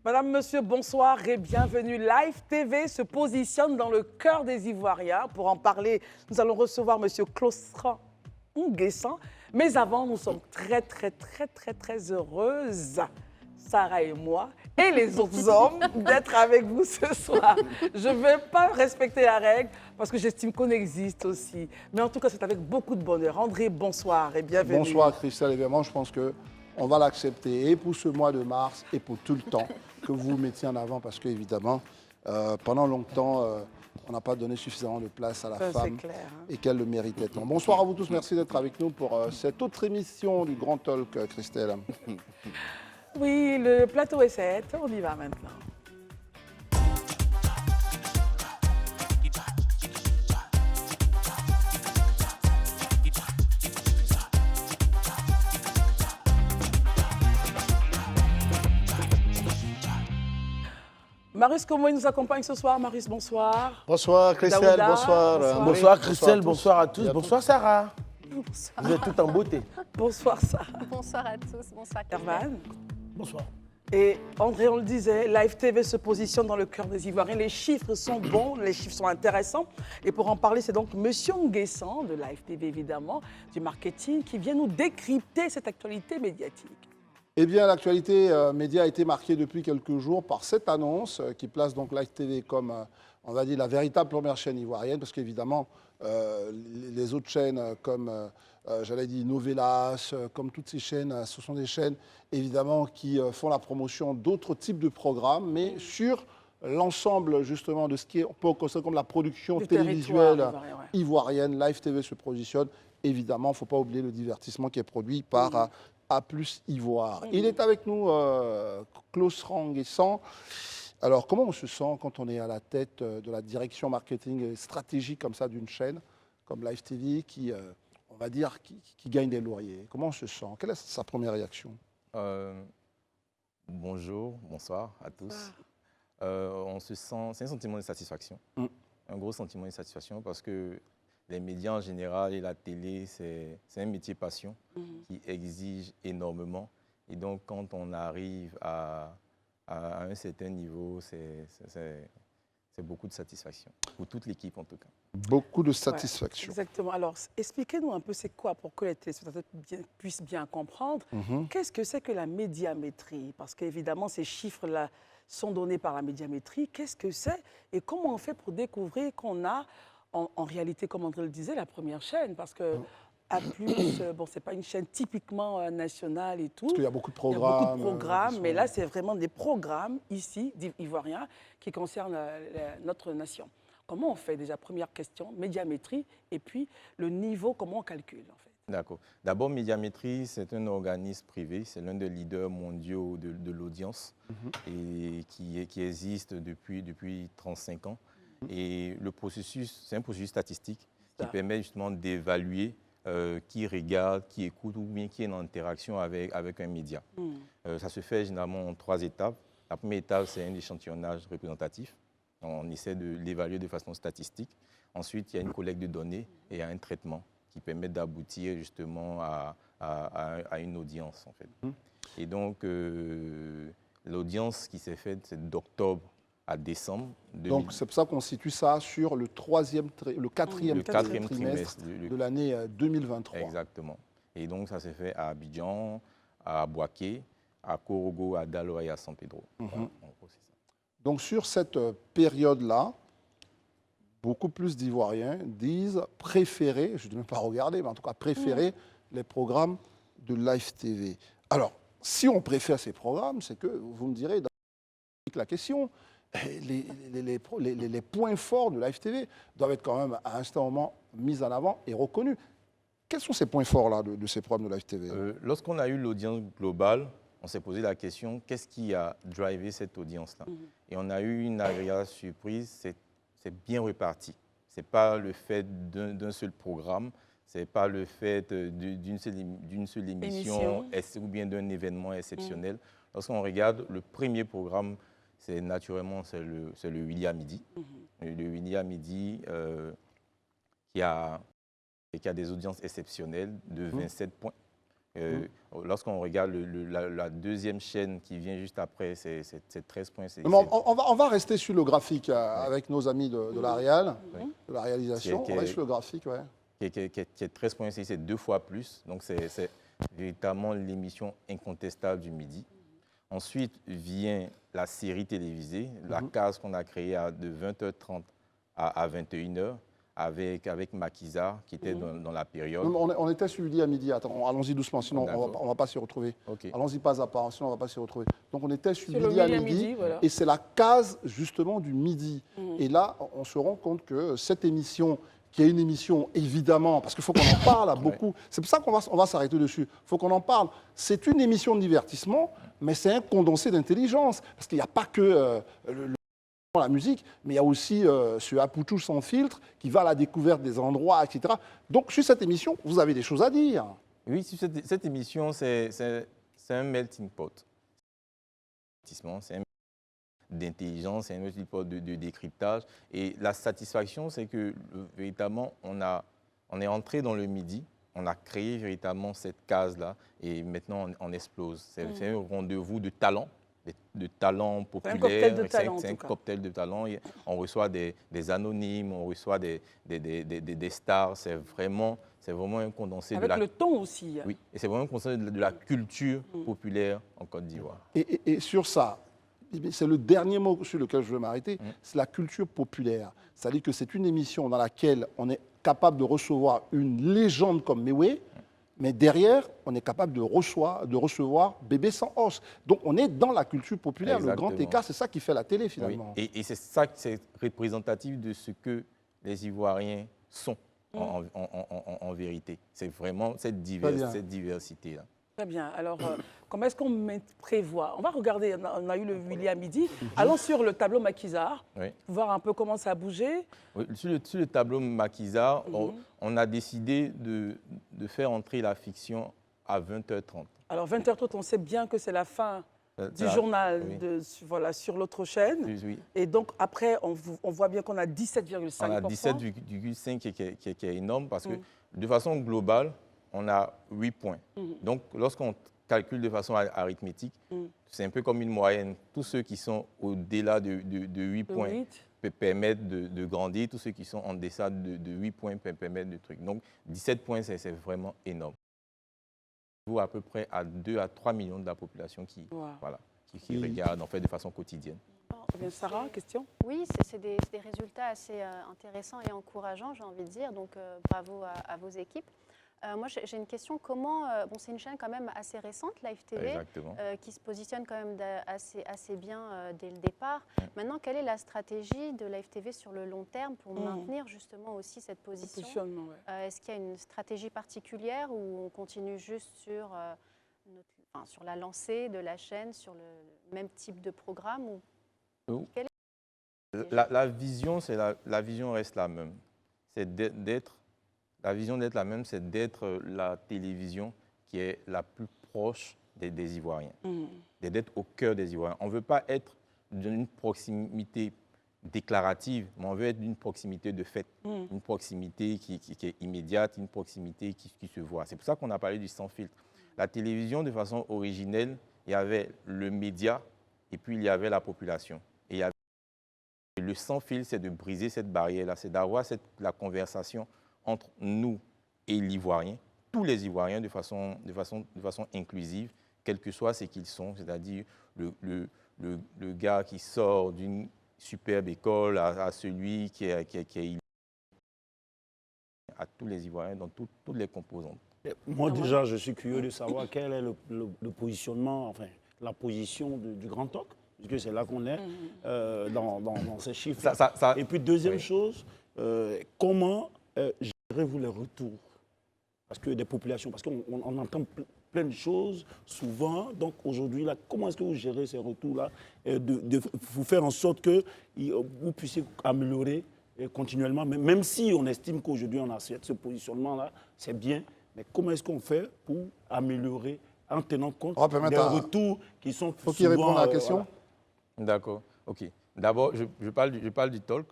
Madame, Monsieur, bonsoir et bienvenue. Live TV se positionne dans le cœur des Ivoiriens. Pour en parler, nous allons recevoir Monsieur Clausran Nguessan. Mais avant, nous sommes très heureuses, Sarah et moi, et les autres hommes, d'être avec vous ce soir. Je ne vais pas respecter la règle parce que j'estime qu'on existe aussi. Mais en tout cas, c'est avec beaucoup de bonheur. André, bonsoir et bienvenue. Bonsoir Christelle, évidemment, je pense qu'on va l'accepter et pour ce mois de mars et pour tout le temps que vous mettiez en avant parce qu'évidemment, pendant longtemps, on n'a pas donné suffisamment de place à la femme clair, hein. et qu'elle le méritait tant. Bonsoir à vous tous, merci d'être avec nous pour cette autre émission du Grand Talk, Christelle. Oui, le plateau est 7, on y va maintenant. Marius Como nous accompagne ce soir. Marius, bonsoir. Bonsoir Christelle, Daouda, bonsoir. bonsoir. Bonsoir Christelle, Bonsoir à tous. bonsoir à tous. Bonsoir Sarah. Bonsoir. Vous êtes tout en beauté. Bonsoir, Sarah. Bonsoir à tous. Bonsoir Erwan. Bonsoir. Et André, on le disait, Live TV se positionne dans le cœur des Ivoiriens. Les chiffres sont bons, les chiffres sont intéressants. Et pour en parler, c'est donc Monsieur Nguessan de Live TV, évidemment, du marketing, qui vient nous décrypter cette actualité médiatique. Eh bien, l'actualité média a été marquée depuis quelques jours par cette annonce qui place donc Live TV comme, on va dire, la véritable première chaîne ivoirienne, parce qu'évidemment, les autres chaînes comme, j'allais dire, Novelas, comme toutes ces chaînes, ce sont des chaînes, évidemment, qui font la promotion d'autres types de programmes, mais sur l'ensemble, justement, de ce qui est, on peut considérer comme la production Du télévisuelle territoire ivoirien, ouais. ivoirienne. Live TV se positionne, évidemment, il ne faut pas oublier le divertissement qui est produit par A+ Ivoire. Il est avec nous, Clausran Nguessan. Alors, comment on se sent quand on est à la tête de la direction marketing et stratégique comme ça d'une chaîne comme Live TV qui, on va dire, qui gagne des lauriers? Comment on se sent? Quelle est sa première réaction? Bonjour, bonsoir à tous. On se sent, c'est un sentiment de satisfaction, un gros sentiment de satisfaction parce que les médias en général et la télé, c'est un métier passion qui exige énormément. Et donc, quand on arrive à un certain niveau, c'est beaucoup de satisfaction, pour toute l'équipe en tout cas. Beaucoup de Ouais, satisfaction. exactement. Alors, expliquez-nous un peu c'est quoi pour que les téléspectateurs puissent bien comprendre. Qu'est-ce que c'est que la médiamétrie? Parce qu'évidemment, ces chiffres-là sont donnés par la médiamétrie. Qu'est-ce que c'est et comment on fait pour découvrir qu'on a, en réalité, comme André le disait, la première chaîne? Parce que A+, bon, c'est pas une chaîne typiquement nationale et tout. Parce qu'il y a beaucoup de Il y a programmes. beaucoup de programmes, mais là, c'est vraiment des programmes ici, ivoiriens, qui concernent notre nation. Comment on fait déjà? Première question, médiamétrie, et puis le niveau, comment on calcule en fait? D'accord. D'abord, Médiamétrie, c'est un organisme privé, c'est l'un des leaders mondiaux de l'audience et qui existe depuis 35 ans. Et le processus, c'est un processus statistique qui permet justement d'évaluer qui regarde, qui écoute ou bien qui est en interaction avec un média. Ça se fait généralement en 3 étapes. La première étape, c'est un échantillonnage représentatif. On essaie de l'évaluer de façon statistique. Ensuite, il y a une collecte de données et un traitement qui permet d'aboutir justement à une audience, en fait. Et donc, l'audience qui s'est faite, c'est d'octobre à décembre. Donc, c'est pour ça qu'on situe ça sur le quatrième trimestre de l'année 2023. Exactement. Et donc, ça s'est fait à Abidjan, à Bouaké, à Korogo, à Daloa et à San Pedro. Voilà, en gros, c'est ça. Donc, sur cette période-là, beaucoup plus d'Ivoiriens disent préférer, je ne dis même pas regarder, mais en tout cas préférer les programmes de Live TV. Alors, si on préfère ces programmes, c'est que, vous me direz, dans la question, les points forts de Live TV doivent être quand même à un certain moment mis en avant et reconnus. Quels sont ces points forts-là de ces programmes de Live TV? Lorsqu'on a eu l'audience globale, on s'est posé la question, qu'est-ce qui a drivé cette audience-là? Et on a eu une agréable surprise, c'est bien reparti. Ce n'est pas le fait d'un seul programme, ce n'est pas le fait d'une seule émission ou bien d'un événement exceptionnel. Lorsqu'on regarde le premier programme, naturellement, c'est le William Midi. Le William Midi qui a des audiences exceptionnelles de 27 points. Lorsqu'on regarde la deuxième chaîne qui vient juste après, c'est 13 points. On va rester sur le graphique avec nos amis de la Réal, de la réalisation. On reste sur le graphique, ouais. Qui est 13 points, c'est 2 fois plus. Donc, c'est véritablement l'émission incontestable du midi. Ensuite vient la série télévisée, la case qu'on a créée de 20h30 à 21h avec Maquisard qui était dans la période. On était suivi à midi. Attends, allons-y doucement, sinon on ne va pas s'y retrouver. Okay. Allons-y pas à pas, sinon on ne va pas s'y retrouver. Donc on était suivi à midi, voilà. et c'est la case justement du midi. Et là, on se rend compte que cette émission, qui est une émission évidemment, parce qu'il faut qu'on en parle beaucoup, c'est pour ça qu'on va s'arrêter dessus, il faut qu'on en parle. C'est une émission de divertissement, mais c'est un condensé d'intelligence, parce qu'il n'y a pas que la musique, mais il y a aussi ce Apoutou sans filtre qui va à la découverte des endroits, etc. Donc, sur cette émission, vous avez des choses à dire. Oui, cette émission, c'est un melting pot. C'est un d'intelligence, c'est un melting pot de décryptage. Et la satisfaction, c'est que véritablement, on est entré dans le midi, on a créé véritablement cette case-là, et maintenant, on explose. C'est un rendez-vous de talent. De talents populaires, c'est un cocktail de talents. On reçoit des anonymes, on reçoit des stars. C'est vraiment un condensé avec de la... le ton aussi. Oui, et c'est vraiment un condensé de la culture populaire en Côte d'Ivoire. Et sur ça, c'est le dernier mot sur lequel je veux m'arrêter, c'est la culture populaire. C'est-à-dire que c'est une émission dans laquelle on est capable de recevoir une légende comme Méoué, mais derrière, on est capable de recevoir Bébé sans os. Donc, on est dans la culture populaire. Exactement. Le grand écart, c'est ça qui fait la télé, finalement. Oui. Et c'est ça, c'est représentatif de ce que les Ivoiriens sont, en vérité. C'est vraiment cette diversité-là. Très bien. Alors, comment est-ce qu'on prévoit? On va regarder, on a eu le William midi. Allons sur le tableau Maquisard, voir un peu comment ça a bougé. Oui, sur le tableau Maquisard, on a décidé de faire entrer la fiction à 20h30. Alors, 20h30, on sait bien que c'est la fin du journal sur l'autre chaîne. Oui. Et donc, après, on voit bien qu'on a 17,5%. On a 17,5% qui est énorme parce que, de façon globale, on a 8 points. Donc, lorsqu'on calcule de façon arithmétique, c'est un peu comme une moyenne. Tous ceux qui sont au-delà de 8 points permettent de grandir. Tous ceux qui sont en deçà de 8 points permettent de trucs. Donc, 17 points, c'est vraiment énorme. À peu près à 2 à 3 millions de la population qui regarde en fait, de façon quotidienne. Sarah, question? Oui, c'est des résultats assez intéressants et encourageants, j'ai envie de dire. Donc, bravo à vos équipes. Moi, j'ai une question. Comment, c'est une chaîne quand même assez récente, Live TV, qui se positionne quand même assez bien dès le départ. Maintenant, quelle est la stratégie de Live TV sur le long terme pour maintenir justement aussi cette position? Est-ce qu'il y a une stratégie particulière ou on continue juste sur la lancée de la chaîne, sur le même type de programme La vision, la vision reste la même. La vision d'être la même, c'est d'être la télévision qui est la plus proche des Ivoiriens, d'être au cœur des Ivoiriens. On ne veut pas être d'une proximité déclarative, mais on veut être d'une proximité de fait, une proximité qui est immédiate, une proximité qui se voit. C'est pour ça qu'on a parlé du sans filtre. La télévision, de façon originelle, il y avait le média et puis il y avait la population. Et le sans filtre, c'est de briser cette barrière-là, c'est d'avoir la conversation entre nous et l'Ivoirien, tous les Ivoiriens de façon inclusive, quel que soit ce qu'ils sont, c'est-à-dire le gars qui sort d'une superbe école à celui qui est à tous les Ivoiriens dans toutes les composantes. Moi déjà, je suis curieux de savoir quel est le positionnement, enfin la position du Grand Talk, puisque c'est là qu'on est dans ces chiffres. Et puis deuxième chose, comment gérez-vous les retours? Parce que des populations, parce qu'on entend plein de choses souvent. Donc aujourd'hui, comment est-ce que vous gérez ces retours-là, de vous faire en sorte que vous puissiez améliorer continuellement, même si on estime qu'aujourd'hui on a ce positionnement-là, c'est bien. Mais comment est-ce qu'on fait pour améliorer en tenant compte des retours qui sont souvent... Faut qu'il réponde à la question. D'accord, ok. D'abord, je parle du talk.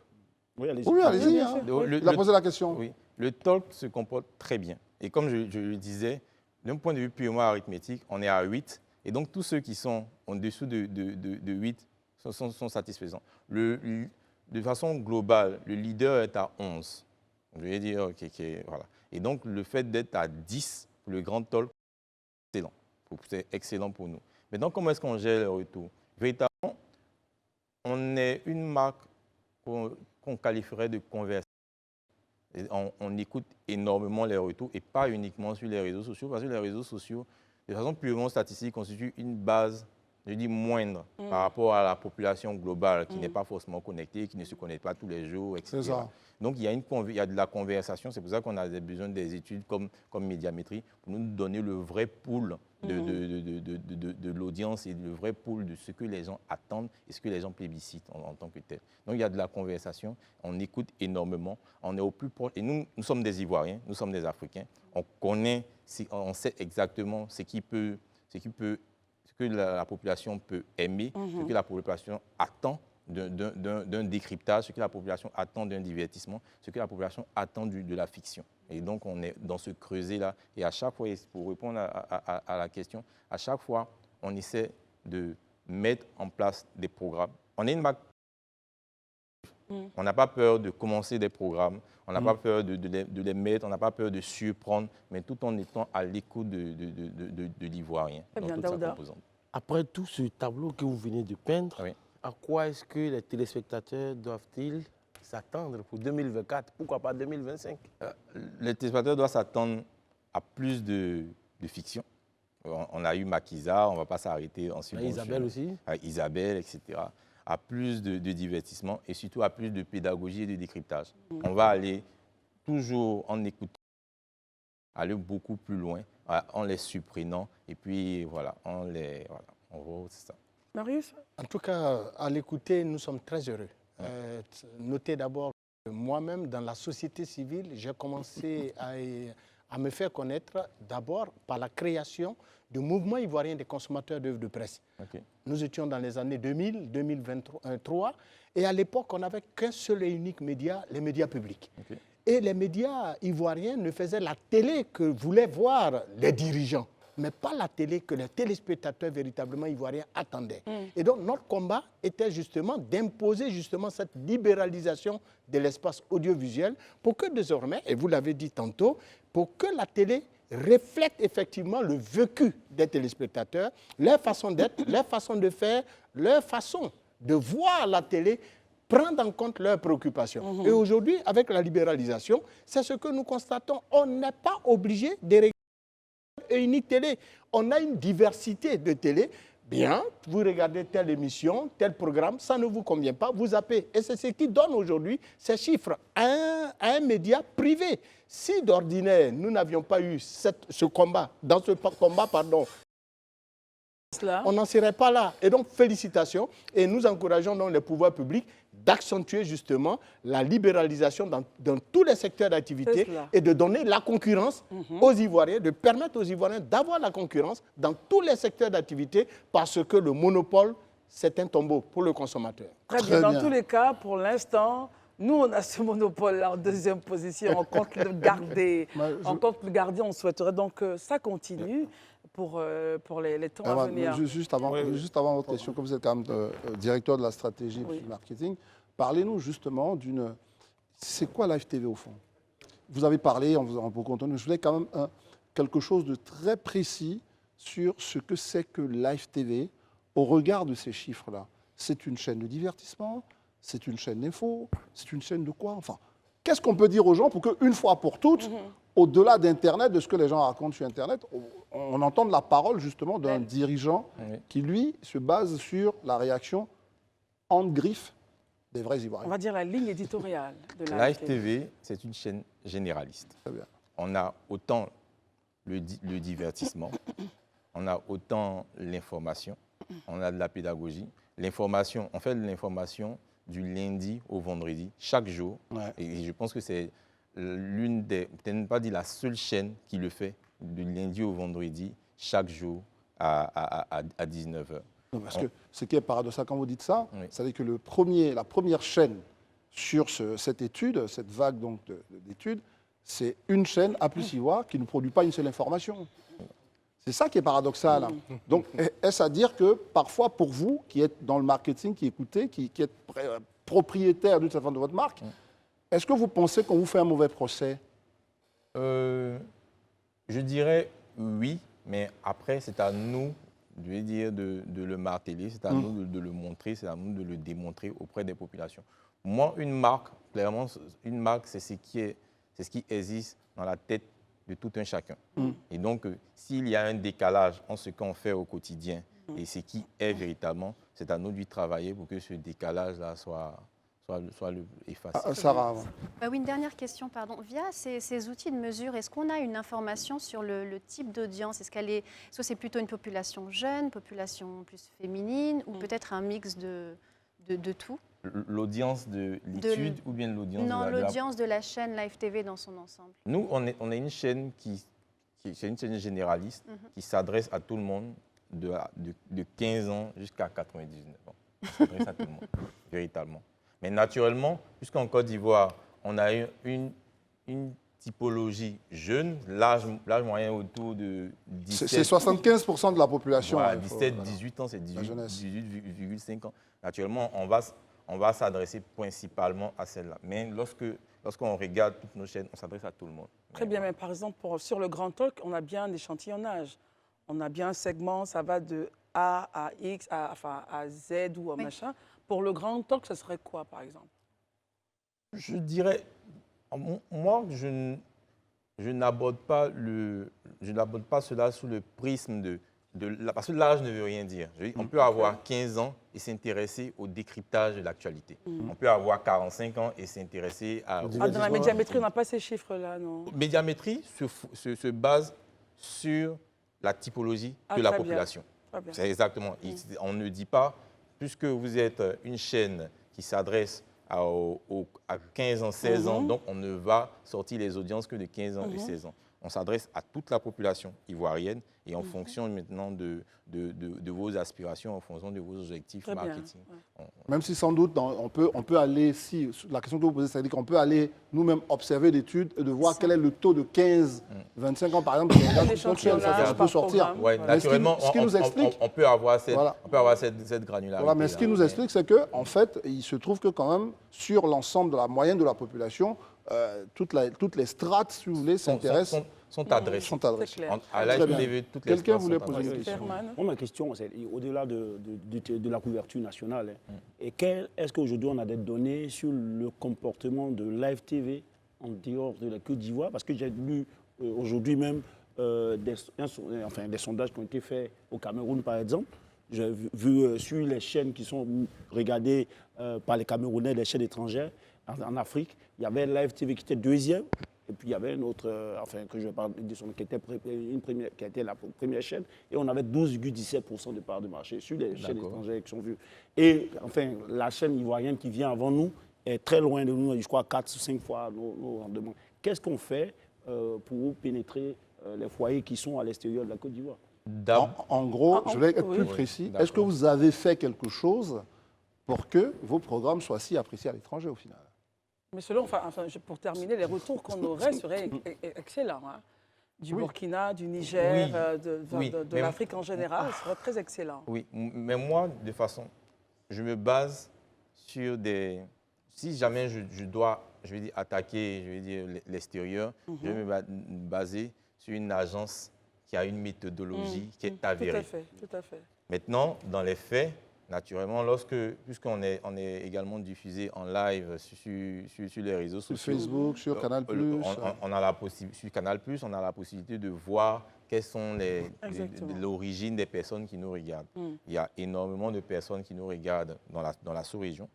Oui, allez-y. Il a posé la question. Oui, le talk se comporte très bien. Et comme je le disais, d'un point de vue purement arithmétique, on est à 8. Et donc, tous ceux qui sont en dessous de 8 sont satisfaisants. De façon globale, le leader est à 11. Je vais dire, voilà. Et donc, le fait d'être à 10 pour le grand talk, c'est excellent pour nous. Maintenant, comment est-ce qu'on gère les retours? Véritablement, on est une marque qu'on qualifierait de conversation. On écoute énormément les retours et pas uniquement sur les réseaux sociaux, parce que les réseaux sociaux, de façon purement statistique, constituent une base, je dis moindre, par rapport à la population globale qui n'est pas forcément connectée, qui ne se connecte pas tous les jours, etc. C'est ça. Donc, il y a de la conversation. C'est pour ça qu'on a besoin des études comme Médiamétrie pour nous donner le vrai pool de l'audience et le vrai pool de ce que les gens attendent et ce que les gens plébiscitent en tant que tel. Donc, il y a de la conversation. On écoute énormément. On est au plus proche. Et nous sommes des Ivoiriens, nous sommes des Africains. On connaît, on sait exactement ce que la population peut aimer, ce que la population attend d'un décryptage, ce que la population attend d'un divertissement, ce que la population attend de la fiction. Et donc, on est dans ce creuset-là. Et à chaque fois, pour répondre à la question, à chaque fois, on essaie de mettre en place des programmes. On est une marque. On n'a pas peur de commencer des programmes, on n'a pas peur de les mettre, on n'a pas peur de surprendre, mais tout en étant à l'écoute de l'Ivoirien dans toute sa composante. Après tout ce tableau que vous venez de peindre, Oui. à quoi est-ce que les téléspectateurs doivent-ils s'attendre pour 2024? Pourquoi pas 2025? Les téléspectateurs doivent s'attendre à plus de fiction. On a eu Makiza, on ne va pas s'arrêter ensuite. Isabelle aussi. Isabelle, etc. À plus de divertissement et surtout à plus de pédagogie et de décryptage. On va aller toujours en écoutant, aller beaucoup plus loin, en les surprenant et puis voilà, on voit, c'est ça. Marius? En tout cas, à l'écouter, nous sommes très heureux. Notez d'abord que moi-même, dans la société civile, j'ai commencé à me faire connaître d'abord par la création du mouvement ivoirien des consommateurs d'œuvres de presse. Okay. Nous étions dans les années 2000, 2023, et à l'époque, on n'avait qu'un seul et unique média, les médias publics. Okay. Et les médias ivoiriens ne faisaient la télé que voulaient voir les dirigeants, mais pas la télé que les téléspectateurs véritablement ivoiriens attendaient. Et donc, notre combat était justement d'imposer justement cette libéralisation de l'espace audiovisuel pour que désormais, et vous l'avez dit tantôt, pour que la télé reflète effectivement le vécu des téléspectateurs, leur façon d'être, leur façon de faire, leur façon de voir la télé, prendre en compte leurs préoccupations. Et aujourd'hui, avec la libéralisation, c'est ce que nous constatons. On n'est pas obligé de regarder une unique télé. On a une diversité de télé. Bien, vous regardez telle émission, tel programme, ça ne vous convient pas, vous zappez. Et c'est ce qui donne aujourd'hui ces chiffres à un média privé. Si d'ordinaire, nous n'avions pas eu ce combat, on n'en serait pas là. Et donc, félicitations. Et nous encourageons donc les pouvoirs publics d'accentuer justement la libéralisation dans tous les secteurs d'activité et de donner la concurrence aux Ivoiriens, de permettre aux Ivoiriens d'avoir la concurrence dans tous les secteurs d'activité parce que le monopole, c'est un tombeau pour le consommateur. Très bien. Dans tous les cas, pour l'instant, nous, on a ce monopole-là en deuxième position. On compte le garder. On souhaiterait donc que ça continue pour les temps à venir. Juste avant votre question, comme vous êtes quand même directeur de la stratégie et du marketing, parlez-nous justement d'une... C'est quoi Live TV au fond? Vous avez parlé, on vous a beaucoup entendu, mais je voulais quand même quelque chose de très précis sur ce que c'est que Live TV au regard de ces chiffres-là. C'est une chaîne de divertissement? C'est une chaîne d'info? C'est une chaîne de quoi? Enfin, qu'est-ce qu'on peut dire aux gens pour qu'une fois pour toutes, au-delà d'Internet, de ce que les gens racontent sur Internet, on entende la parole justement d'un dirigeant qui, lui, se base sur la réaction en griffe des vrais Ivoiriens. On va dire la ligne éditoriale de Live TV, c'est une chaîne généraliste. Très bien. On a autant le divertissement, on a autant l'information, on a de la pédagogie. L'information, on fait de l'information du lundi au vendredi, chaque jour. Ouais. Et je pense que c'est l'une des, peut-être pas dire la seule chaîne qui le fait, du lundi au vendredi, chaque jour à 19h. Non, parce que ce qui est paradoxal quand vous dites ça, c'est que la première chaîne sur cette étude, cette vague d'études, c'est une chaîne, A+ Ivoire, qui ne produit pas une seule information. C'est ça qui est paradoxal. Donc, est-ce à dire que parfois, pour vous, qui êtes dans le marketing, qui écoutez, qui êtes propriétaire d'une certaine de votre marque, est-ce que vous pensez qu'on vous fait un mauvais procès? Je dirais oui, mais après, c'est à nous, je vais dire, de le marteler, c'est à nous de le montrer, c'est à nous de le démontrer auprès des populations. Moi, une marque, clairement, une marque, c'est ce qui existe dans la tête de tout un chacun. Et donc, s'il y a un décalage entre ce qu'on fait au quotidien et ce qui est véritablement, c'est à nous de travailler pour que ce décalage-là soit effacé. Sarah. Oui, une dernière question, pardon. Via ces outils de mesure, est-ce qu'on a une information sur le type d'audience? Est-ce que c'est plutôt une population jeune, population plus féminine, ou peut-être un mix de tout? L'audience de l'étude ou bien l'audience Non, l'audience de la chaîne Live TV dans son ensemble. Nous, on est une chaîne c'est une chaîne généraliste qui s'adresse à tout le monde de 15 ans jusqu'à 99 ans. On s'adresse à tout le monde, véritablement. Mais naturellement, puisqu'en Côte d'Ivoire, on a une typologie jeune, l'âge moyen autour de 17... C'est 75% de la population. Voilà, 17-18 ans, c'est 18,5 ans. Naturellement, on va s'adresser principalement à celle-là. Mais lorsqu'on regarde toutes nos chaînes, on s'adresse à tout le monde. Très bien, mais par exemple, sur le Grand Talk, on a bien un échantillonnage. On a bien un segment, ça va de A à X, à Z ou à machin. Pour le Grand Talk, ça serait quoi, par exemple? Je dirais, moi, je n'aborde pas cela sous le prisme parce que l'âge ne veut rien dire. On peut avoir 15 ans et s'intéresser au décryptage de l'actualité. On peut avoir 45 ans et s'intéresser à... Dans la médiamétrie, on n'a pas ces chiffres-là, non? Médiamétrie se base sur la typologie de la population. C'est exactement. On ne dit pas, puisque vous êtes une chaîne qui s'adresse à 15 ans, 16 ans, donc on ne va sortir les audiences que de 15 ans et 16 ans. On s'adresse à toute la population ivoirienne et en fonction maintenant de vos aspirations, en fonction de vos objectifs marketing. Même si sans doute, on peut aller, si la question que vous posez, c'est-à-dire qu'on peut aller nous-mêmes observer l'étude et de voir quel est le taux de 15-25 ans, par exemple, ça peut sortir. Ouais, naturellement, ce qui nous explique, on peut avoir cette granularité. Voilà, mais ce qui nous explique, c'est qu'en fait, il se trouve que quand même, sur l'ensemble de la moyenne de la population, toutes les strates, si vous voulez, s'intéressent. Sont adressées. Quelqu'un voulait poser une question. Ma question, c'est au-delà de la couverture nationale. Et est-ce qu'aujourd'hui, on a des données sur le comportement de Live TV en dehors de la Côte d'Ivoire? Parce que j'ai lu aujourd'hui même des sondages qui ont été faits au Cameroun, par exemple. J'ai vu sur les chaînes qui sont regardées par les Camerounais, les chaînes étrangères en Afrique, il y avait Live TV qui était deuxième. Et puis il y avait une autre, que je parle de son qui était qui a été la première chaîne, et on avait 12,17% de part de marché sur les chaînes étrangères qui sont vues. Et enfin, la chaîne ivoirienne qui vient avant nous est très loin de nous, je crois 4 ou 5 fois nos rendements. Qu'est-ce qu'on fait pour pénétrer les foyers qui sont à l'extérieur de la Côte d'Ivoire? En gros, je vais être plus précis. Est-ce que vous avez fait quelque chose pour que vos programmes soient si appréciés à l'étranger au final? Mais selon, pour terminer, les retours qu'on aurait seraient excellents. Hein. Du Burkina, du Niger, de l'Afrique en général, ce serait très excellent. Oui, mais moi, de façon, je me base sur des... Si jamais je dois, je vais dire, attaquer, je vais dire, l'extérieur, je vais me baser sur une agence qui a une méthodologie qui est avérée. Tout à fait. Maintenant, dans les faits, naturellement, puisqu'on est également diffusé en live sur les réseaux sociaux. Sur Facebook, sur Canal+. Sur Canal+, on a la possibilité de voir quelles sont l'origine des personnes qui nous regardent. Il y a énormément de personnes qui nous regardent dans la sous-région,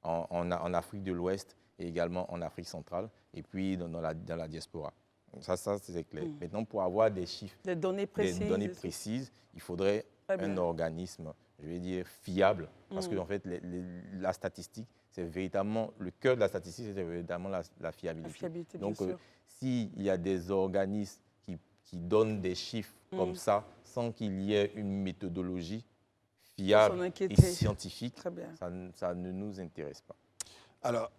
en Afrique de l'Ouest et également en Afrique centrale, et puis dans la diaspora. Ça c'est clair. Maintenant, pour avoir des chiffres, des données précises, il faudrait un organisme, je vais dire, fiable, parce que en fait, la statistique, c'est véritablement, le cœur de la statistique, c'est véritablement la fiabilité. Donc, s'il y a des organismes qui donnent des chiffres comme ça, sans qu'il y ait une méthodologie fiable et scientifique, ça ne nous intéresse pas. Alors,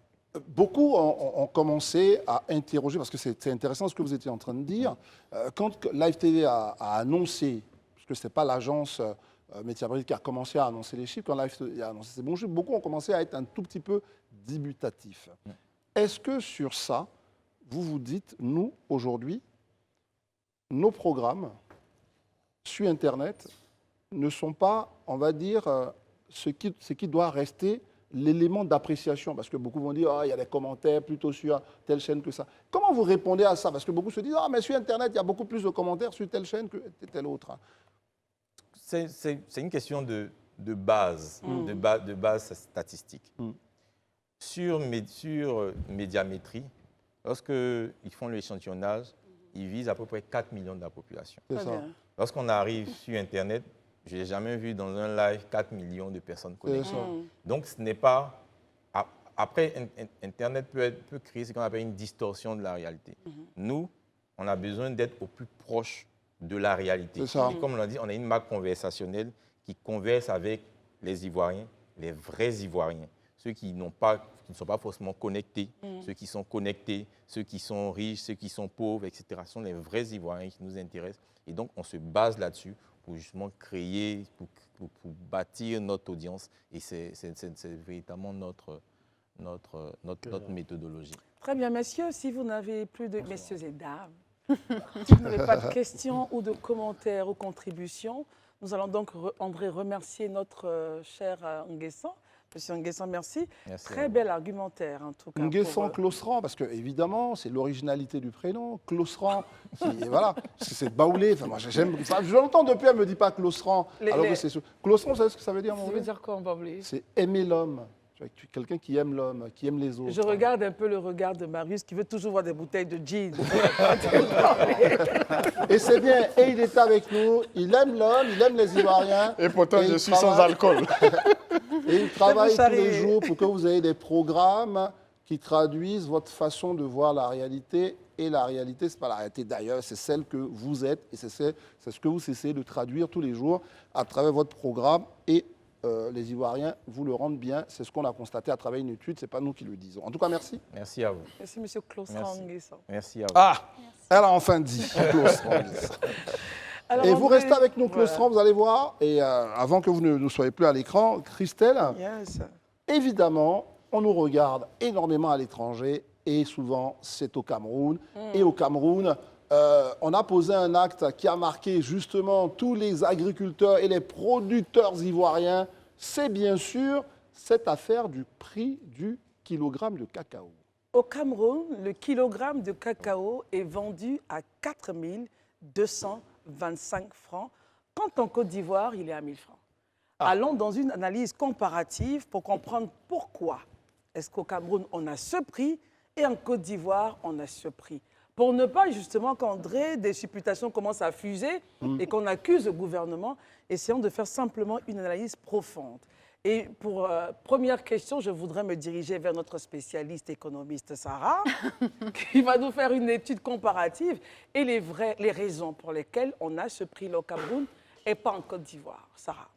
Beaucoup ont commencé à interroger, parce que c'est intéressant ce que vous étiez en train de dire, quand Live TV a annoncé, parce que ce n'est pas l'agence Médiamétrie qui a commencé à annoncer les chiffres, quand Live TV a annoncé ces bons chiffres, beaucoup ont commencé à être un tout petit peu dubitatifs. Est-ce que sur ça, vous vous dites, nous, aujourd'hui, nos programmes sur Internet ne sont pas, on va dire, ce qui doit rester l'élément d'appréciation, parce que beaucoup vont dire il y a des commentaires plutôt sur telle chaîne que ça. Comment vous répondez à ça? Parce que beaucoup se disent mais sur Internet, il y a beaucoup plus de commentaires sur telle chaîne que telle autre. C'est une question de base, de base statistique. Sur Médiamétrie, lorsqu'ils font l'échantillonnage, ils visent à peu près 4 millions de la population. C'est ça. Lorsqu'on arrive sur Internet, je n'ai jamais vu dans un live 4 millions de personnes connectées. Donc, ce n'est pas... Après, Internet peut créer ce qu'on appelle une distorsion de la réalité. Nous, on a besoin d'être au plus proche de la réalité. Et comme on l'a dit, on a une marque conversationnelle qui converse avec les Ivoiriens, les vrais Ivoiriens. Ceux qui ne sont pas forcément connectés, ceux qui sont connectés, ceux qui sont riches, ceux qui sont pauvres, etc. Ce sont les vrais Ivoiriens qui nous intéressent. Et donc, on se base là-dessus pour justement créer, pour bâtir notre audience. Et c'est véritablement notre méthodologie. Très bien, messieurs, si vous n'avez plus de... Messieurs et dames, si vous n'avez pas de questions ou de commentaires ou contributions, nous allons donc, André, remercier notre cher Nguessan. Monsieur Nguessan, merci. Très bel argumentaire, en tout cas. Nguessan Klosran, parce que, évidemment, c'est l'originalité du prénom. Klosran, voilà, c'est baoulé. Enfin, moi, j'aime. Je l'entends depuis, elle ne me dit pas Klosran. Alors que c'est Klosran, vous savez ce que ça veut dire, mon Ça veut dire quoi en baoulé? C'est aimer l'homme. Quelqu'un qui aime l'homme, qui aime les autres. Je regarde un peu le regard de Marius qui veut toujours voir des bouteilles de gin. Et c'est bien, et il est avec nous, il aime l'homme, il aime les Ivoiriens. Et pourtant, je suis sans alcool. Et il travaille tous les jours pour que vous ayez des programmes qui traduisent votre façon de voir la réalité. Et la réalité, ce n'est pas la réalité d'ailleurs, c'est celle que vous êtes. Et c'est ce que vous essayez de traduire tous les jours à travers votre programme. Et les Ivoiriens vous le rendent bien. C'est ce qu'on a constaté à travers une étude. Ce n'est pas nous qui le disons. En tout cas, merci. Merci à vous. Merci, M. Klosran Nguessan. Merci à vous. Ah, elle a enfin dit. Alors, et vous restez avec nous, Klosran, vous allez voir. Et avant que vous ne soyez plus à l'écran, Christelle, évidemment, on nous regarde énormément à l'étranger. Et souvent, c'est au Cameroun. Et au Cameroun, on a posé un acte qui a marqué justement tous les agriculteurs et les producteurs ivoiriens. C'est bien sûr cette affaire du prix du kilogramme de cacao. Au Cameroun, le kilogramme de cacao est vendu à 4 225 francs, quand en Côte d'Ivoire, il est à 1 000 francs. Allons dans une analyse comparative pour comprendre pourquoi est-ce qu'au Cameroun, on a ce prix et en Côte d'Ivoire, on a ce prix. Pour ne pas justement qu'André, des supputations commencent à fuser et qu'on accuse le gouvernement, essayons de faire simplement une analyse profonde. Et pour première question, je voudrais me diriger vers notre spécialiste économiste Sarah, qui va nous faire une étude comparative et les raisons pour lesquelles on a ce prix au Cameroun et pas en Côte d'Ivoire. Sarah.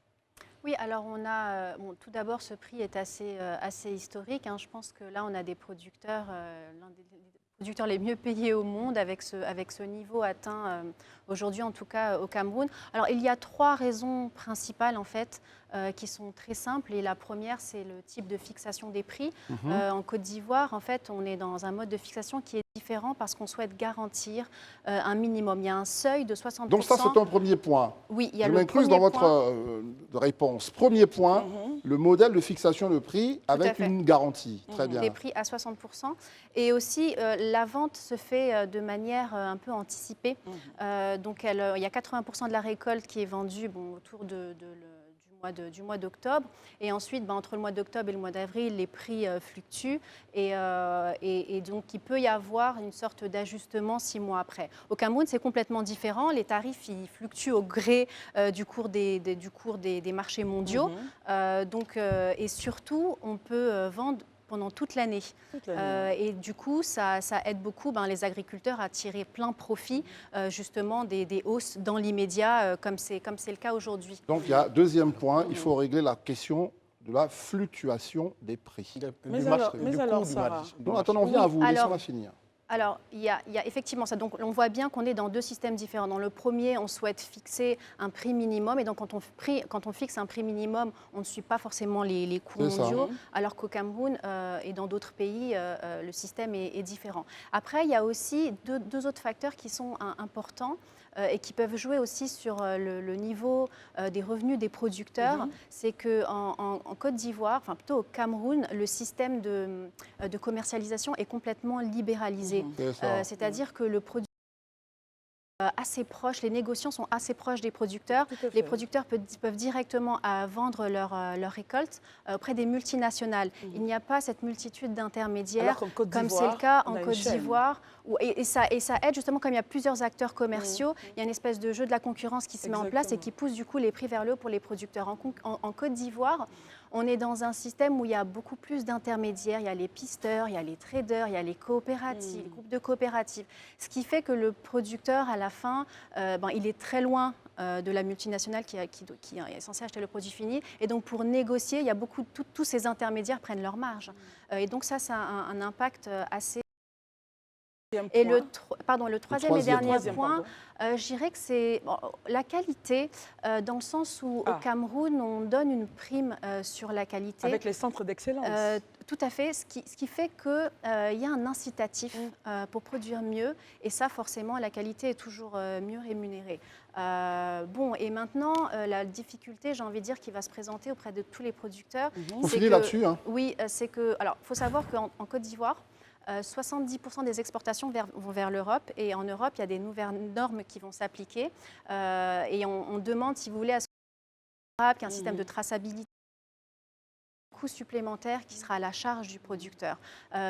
Oui, alors on a, tout d'abord, ce prix est assez historique. Je pense que là, on a des producteurs, l'un des producteurs les mieux payés au monde avec ce niveau atteint aujourd'hui, en tout cas au Cameroun. Alors, il y a 3 raisons principales, en fait, qui sont très simples. Et la première, c'est le type de fixation des prix. En Côte d'Ivoire, en fait, on est dans un mode de fixation qui est différent parce qu'on souhaite garantir un minimum. Il y a un seuil de 60%. Donc ça, c'est un premier point. Oui, il y a je le m'incluse dans votre réponse. Premier point, le modèle de fixation de prix avec une garantie. Très bien. Des prix à 60%. Et aussi, la vente se fait de manière un peu anticipée. Donc, il y a 80% de la récolte qui est vendue autour du mois d'octobre. Et ensuite, entre le mois d'octobre et le mois d'avril, les prix fluctuent. Et donc, il peut y avoir une sorte d'ajustement 6 mois après. Au Cameroun, c'est complètement différent. Les tarifs ils fluctuent au gré du cours des marchés mondiaux. Et surtout, on peut vendre pendant toute l'année. Et du coup, ça aide beaucoup les agriculteurs à tirer plein profit justement des hausses dans l'immédiat, comme c'est le cas aujourd'hui. Donc, il y a deuxième point, il faut régler la question de la fluctuation des prix. Mais alors, Sarah. Non, attendez, on vient à vous, laissez-moi finir. Alors, il y a effectivement ça. Donc, on voit bien qu'on est dans deux systèmes différents. Dans le premier, on souhaite fixer un prix minimum. Et donc, quand on fixe un prix minimum, on ne suit pas forcément les coûts mondiaux. Alors qu'au Cameroun et dans d'autres pays, le système est différent. Après, il y a aussi deux autres facteurs qui sont importants et qui peuvent jouer aussi sur le niveau des revenus des producteurs. C'est qu'en Côte d'Ivoire, enfin plutôt au Cameroun, le système de commercialisation est complètement libéralisé. C'est-à-dire que le produit assez proche, les négociants sont assez proches des producteurs. Les producteurs peuvent directement vendre leur récolte auprès des multinationales. Il n'y a pas cette multitude d'intermédiaires comme c'est le cas en Côte d'Ivoire. Et ça aide justement, comme il y a plusieurs acteurs commerciaux, il y a une espèce de jeu de la concurrence qui se met en place et qui pousse du coup les prix vers le haut pour les producteurs. En Côte d'Ivoire, on est dans un système où il y a beaucoup plus d'intermédiaires. Il y a les pisteurs, il y a les traders, il y a les coopératives, les groupes de coopératives. Ce qui fait que le producteur, à la fin, il est très loin de la multinationale qui est censée acheter le produit fini. Et donc, pour négocier, il y a tous ces intermédiaires prennent leur marge. Et donc, ça a un impact assez... Et le troisième et dernier point, je dirais que c'est la qualité, dans le sens où au Cameroun, on donne une prime sur la qualité. Avec les centres d'excellence. Tout à fait, ce qui fait qu'il y a un incitatif pour produire mieux. Et ça, forcément, la qualité est toujours mieux rémunérée. Et maintenant, la difficulté, j'ai envie de dire, qui va se présenter auprès de tous les producteurs. Vous finissez là-dessus. Oui, c'est que... Alors, il faut savoir qu'en Côte d'Ivoire, 70% des exportations vont vers l'Europe. Et en Europe, il y a des nouvelles normes qui vont s'appliquer. Et on demande, si vous voulez, à ce qu'il y ait un système de traçabilité, coût supplémentaire qui sera à la charge du producteur.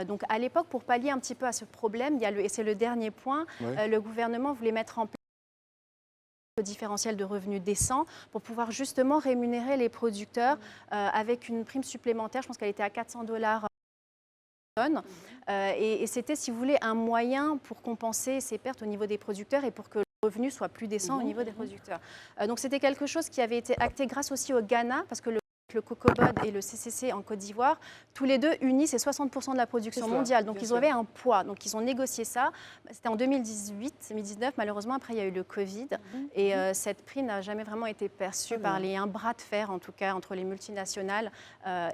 Donc, à l'époque, pour pallier un petit peu à ce problème, et c'est le dernier point, le gouvernement voulait mettre en place le différentiel de revenus décent pour pouvoir justement rémunérer les producteurs avec une prime supplémentaire. Je pense qu'elle était à $400 tonne. Et c'était, si vous voulez, un moyen pour compenser ces pertes au niveau des producteurs et pour que le revenu soit plus décent au niveau des producteurs. Donc c'était quelque chose qui avait été acté grâce aussi au Ghana, parce que le COCOBOD et le CCC en Côte d'Ivoire, tous les deux unis, c'est 60% de la production mondiale. Donc ils avaient un poids. Donc ils ont négocié ça. C'était en 2018-2019. Malheureusement, après, il y a eu le Covid. Et cette prime n'a jamais vraiment été perçue par un bras de fer, en tout cas, entre les multinationales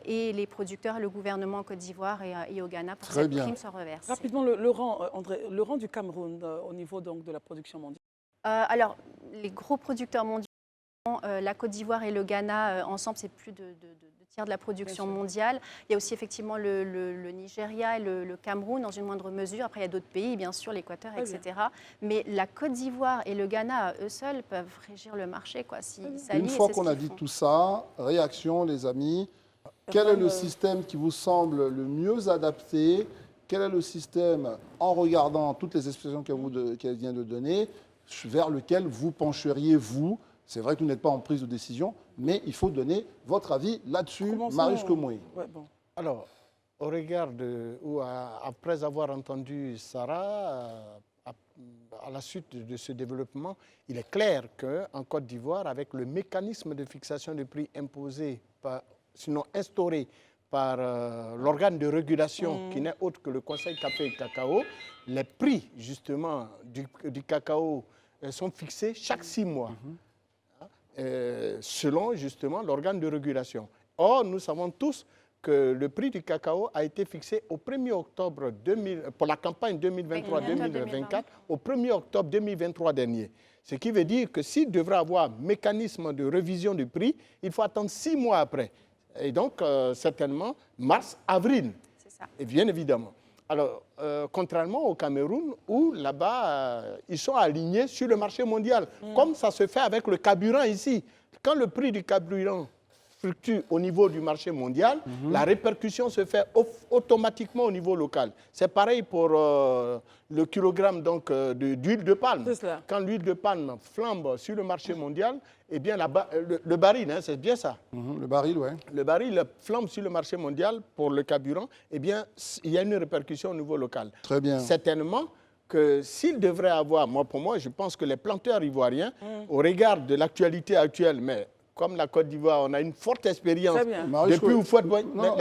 et les producteurs, le gouvernement en Côte d'Ivoire et au Ghana, pour que cette prime soit reversée. Rapidement, le rang du Cameroun au niveau donc, de la production mondiale. Alors, les gros producteurs mondiaux, la Côte d'Ivoire et le Ghana, ensemble, c'est plus de tiers de la production mondiale. Il y a aussi effectivement le Nigeria et le Cameroun dans une moindre mesure. Après, il y a d'autres pays, bien sûr, l'Équateur, etc. Mais la Côte d'Ivoire et le Ghana, eux seuls, peuvent régir le marché. Une fois qu'on a dit tout ça, réaction, les amis. Quel est le système qui vous semble le mieux adapté? Quel est le système, en regardant toutes les expressions qu'elle vient de donner, vers lequel vous pencheriez, vous? C'est vrai que vous n'êtes pas en prise de décision, mais il faut donner votre avis là-dessus, Marius Komoué. Alors, au regard après avoir entendu Sarah, à la suite de ce développement, il est clair qu'en Côte d'Ivoire, avec le mécanisme de fixation des prix imposé, sinon instauré par l'organe de régulation qui n'est autre que le Conseil Café et Cacao, les prix justement du cacao sont fixés chaque 6 mois. Selon justement l'organe de régulation. Or, nous savons tous que le prix du cacao a été fixé au 1er octobre pour la campagne 2023-2024, au 1er octobre 2023 dernier. Ce qui veut dire que s'il devrait avoir un mécanisme de révision du prix, il faut attendre 6 mois après. Et donc, certainement, mars, avril. C'est ça. Et bien évidemment. Alors, contrairement au Cameroun, où là-bas, ils sont alignés sur le marché mondial, comme ça se fait avec le carburant ici. Quand le prix du carburant fluctue au niveau du marché mondial, la répercussion se fait automatiquement au niveau local. C'est pareil pour le kilogramme d'huile de palme. Quand l'huile de palme flambe sur le marché mondial, eh bien le baril, c'est bien ça. Le baril, oui. Le baril flambe sur le marché mondial pour le carburant, eh bien il y a une répercussion au niveau local. Très bien. Certainement que s'il devrait avoir, pour moi, je pense que les planteurs ivoiriens, au regard de l'actualité actuelle, mais comme la Côte d'Ivoire, on a une forte expérience. Très bien. Depuis Houphouët-Boigny. Non,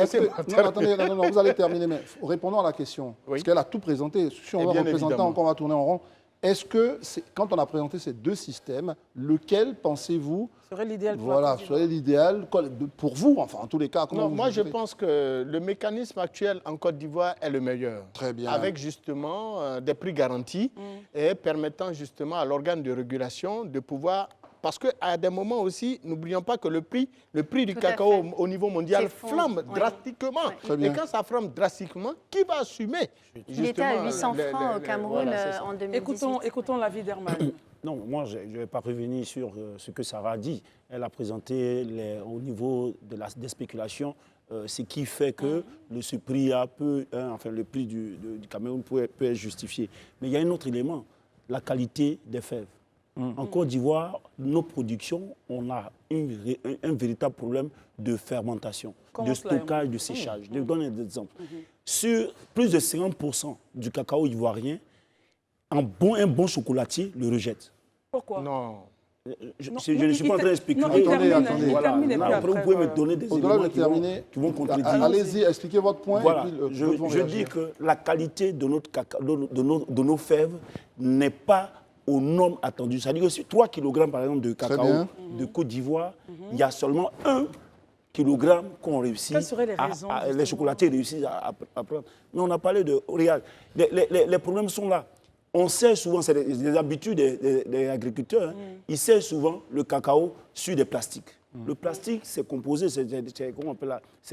attendez, non, vous allez terminer, mais répondons à la question. Parce qu'elle a tout présenté. Si on va représenter encore, on va tourner en rond. Est-ce que, quand on a présenté ces deux systèmes, lequel pensez-vous serait l'idéal pour serait l'idéal pour vous, enfin, en tous les cas? Non, moi, je pense que le mécanisme actuel en Côte d'Ivoire est le meilleur. Très bien. Avec justement des prix garantis et permettant justement à l'organe de régulation de pouvoir... Parce qu'à des moments aussi, n'oublions pas que le prix du cacao au niveau mondial flambe drastiquement. Et quand ça flambe drastiquement, qui va assumer? Il était à 800 francs au Cameroun en 2018. Écoutons l'avis d'Herman. Non, moi, je ne vais pas revenir sur ce que Sarah a dit. Elle a présenté au niveau des spéculations ce qui fait que ce prix le prix du Cameroun peut être justifié. Mais il y a un autre élément, la qualité des fèves. En Côte d'Ivoire, nos productions, on a un véritable problème de fermentation, de stockage, de séchage. Je vais vous donner un exemple. Sur plus de 50% du cacao ivoirien, un bon chocolatier le rejette. Pourquoi? Non. Je ne suis pas en train d'expliquer. Attendez. Après, vous pouvez me donner des éléments qui vont contredire. Allez-y, expliquez votre point. Voilà. Et puis, je dis que la qualité de nos fèves n'est pas aux normes attendues. C'est-à-dire que sur 3 kg, par exemple, de cacao de Côte d'Ivoire, il y a seulement 1 kg qu'on réussit. Quelles seraient les raisons les chocolatiers réussissent à prendre. Mais on a parlé de... Regarde, les problèmes sont là. On sait souvent, c'est des habitudes des agriculteurs, ils servent souvent le cacao sur des plastiques. Le plastique, c'est composé, c'est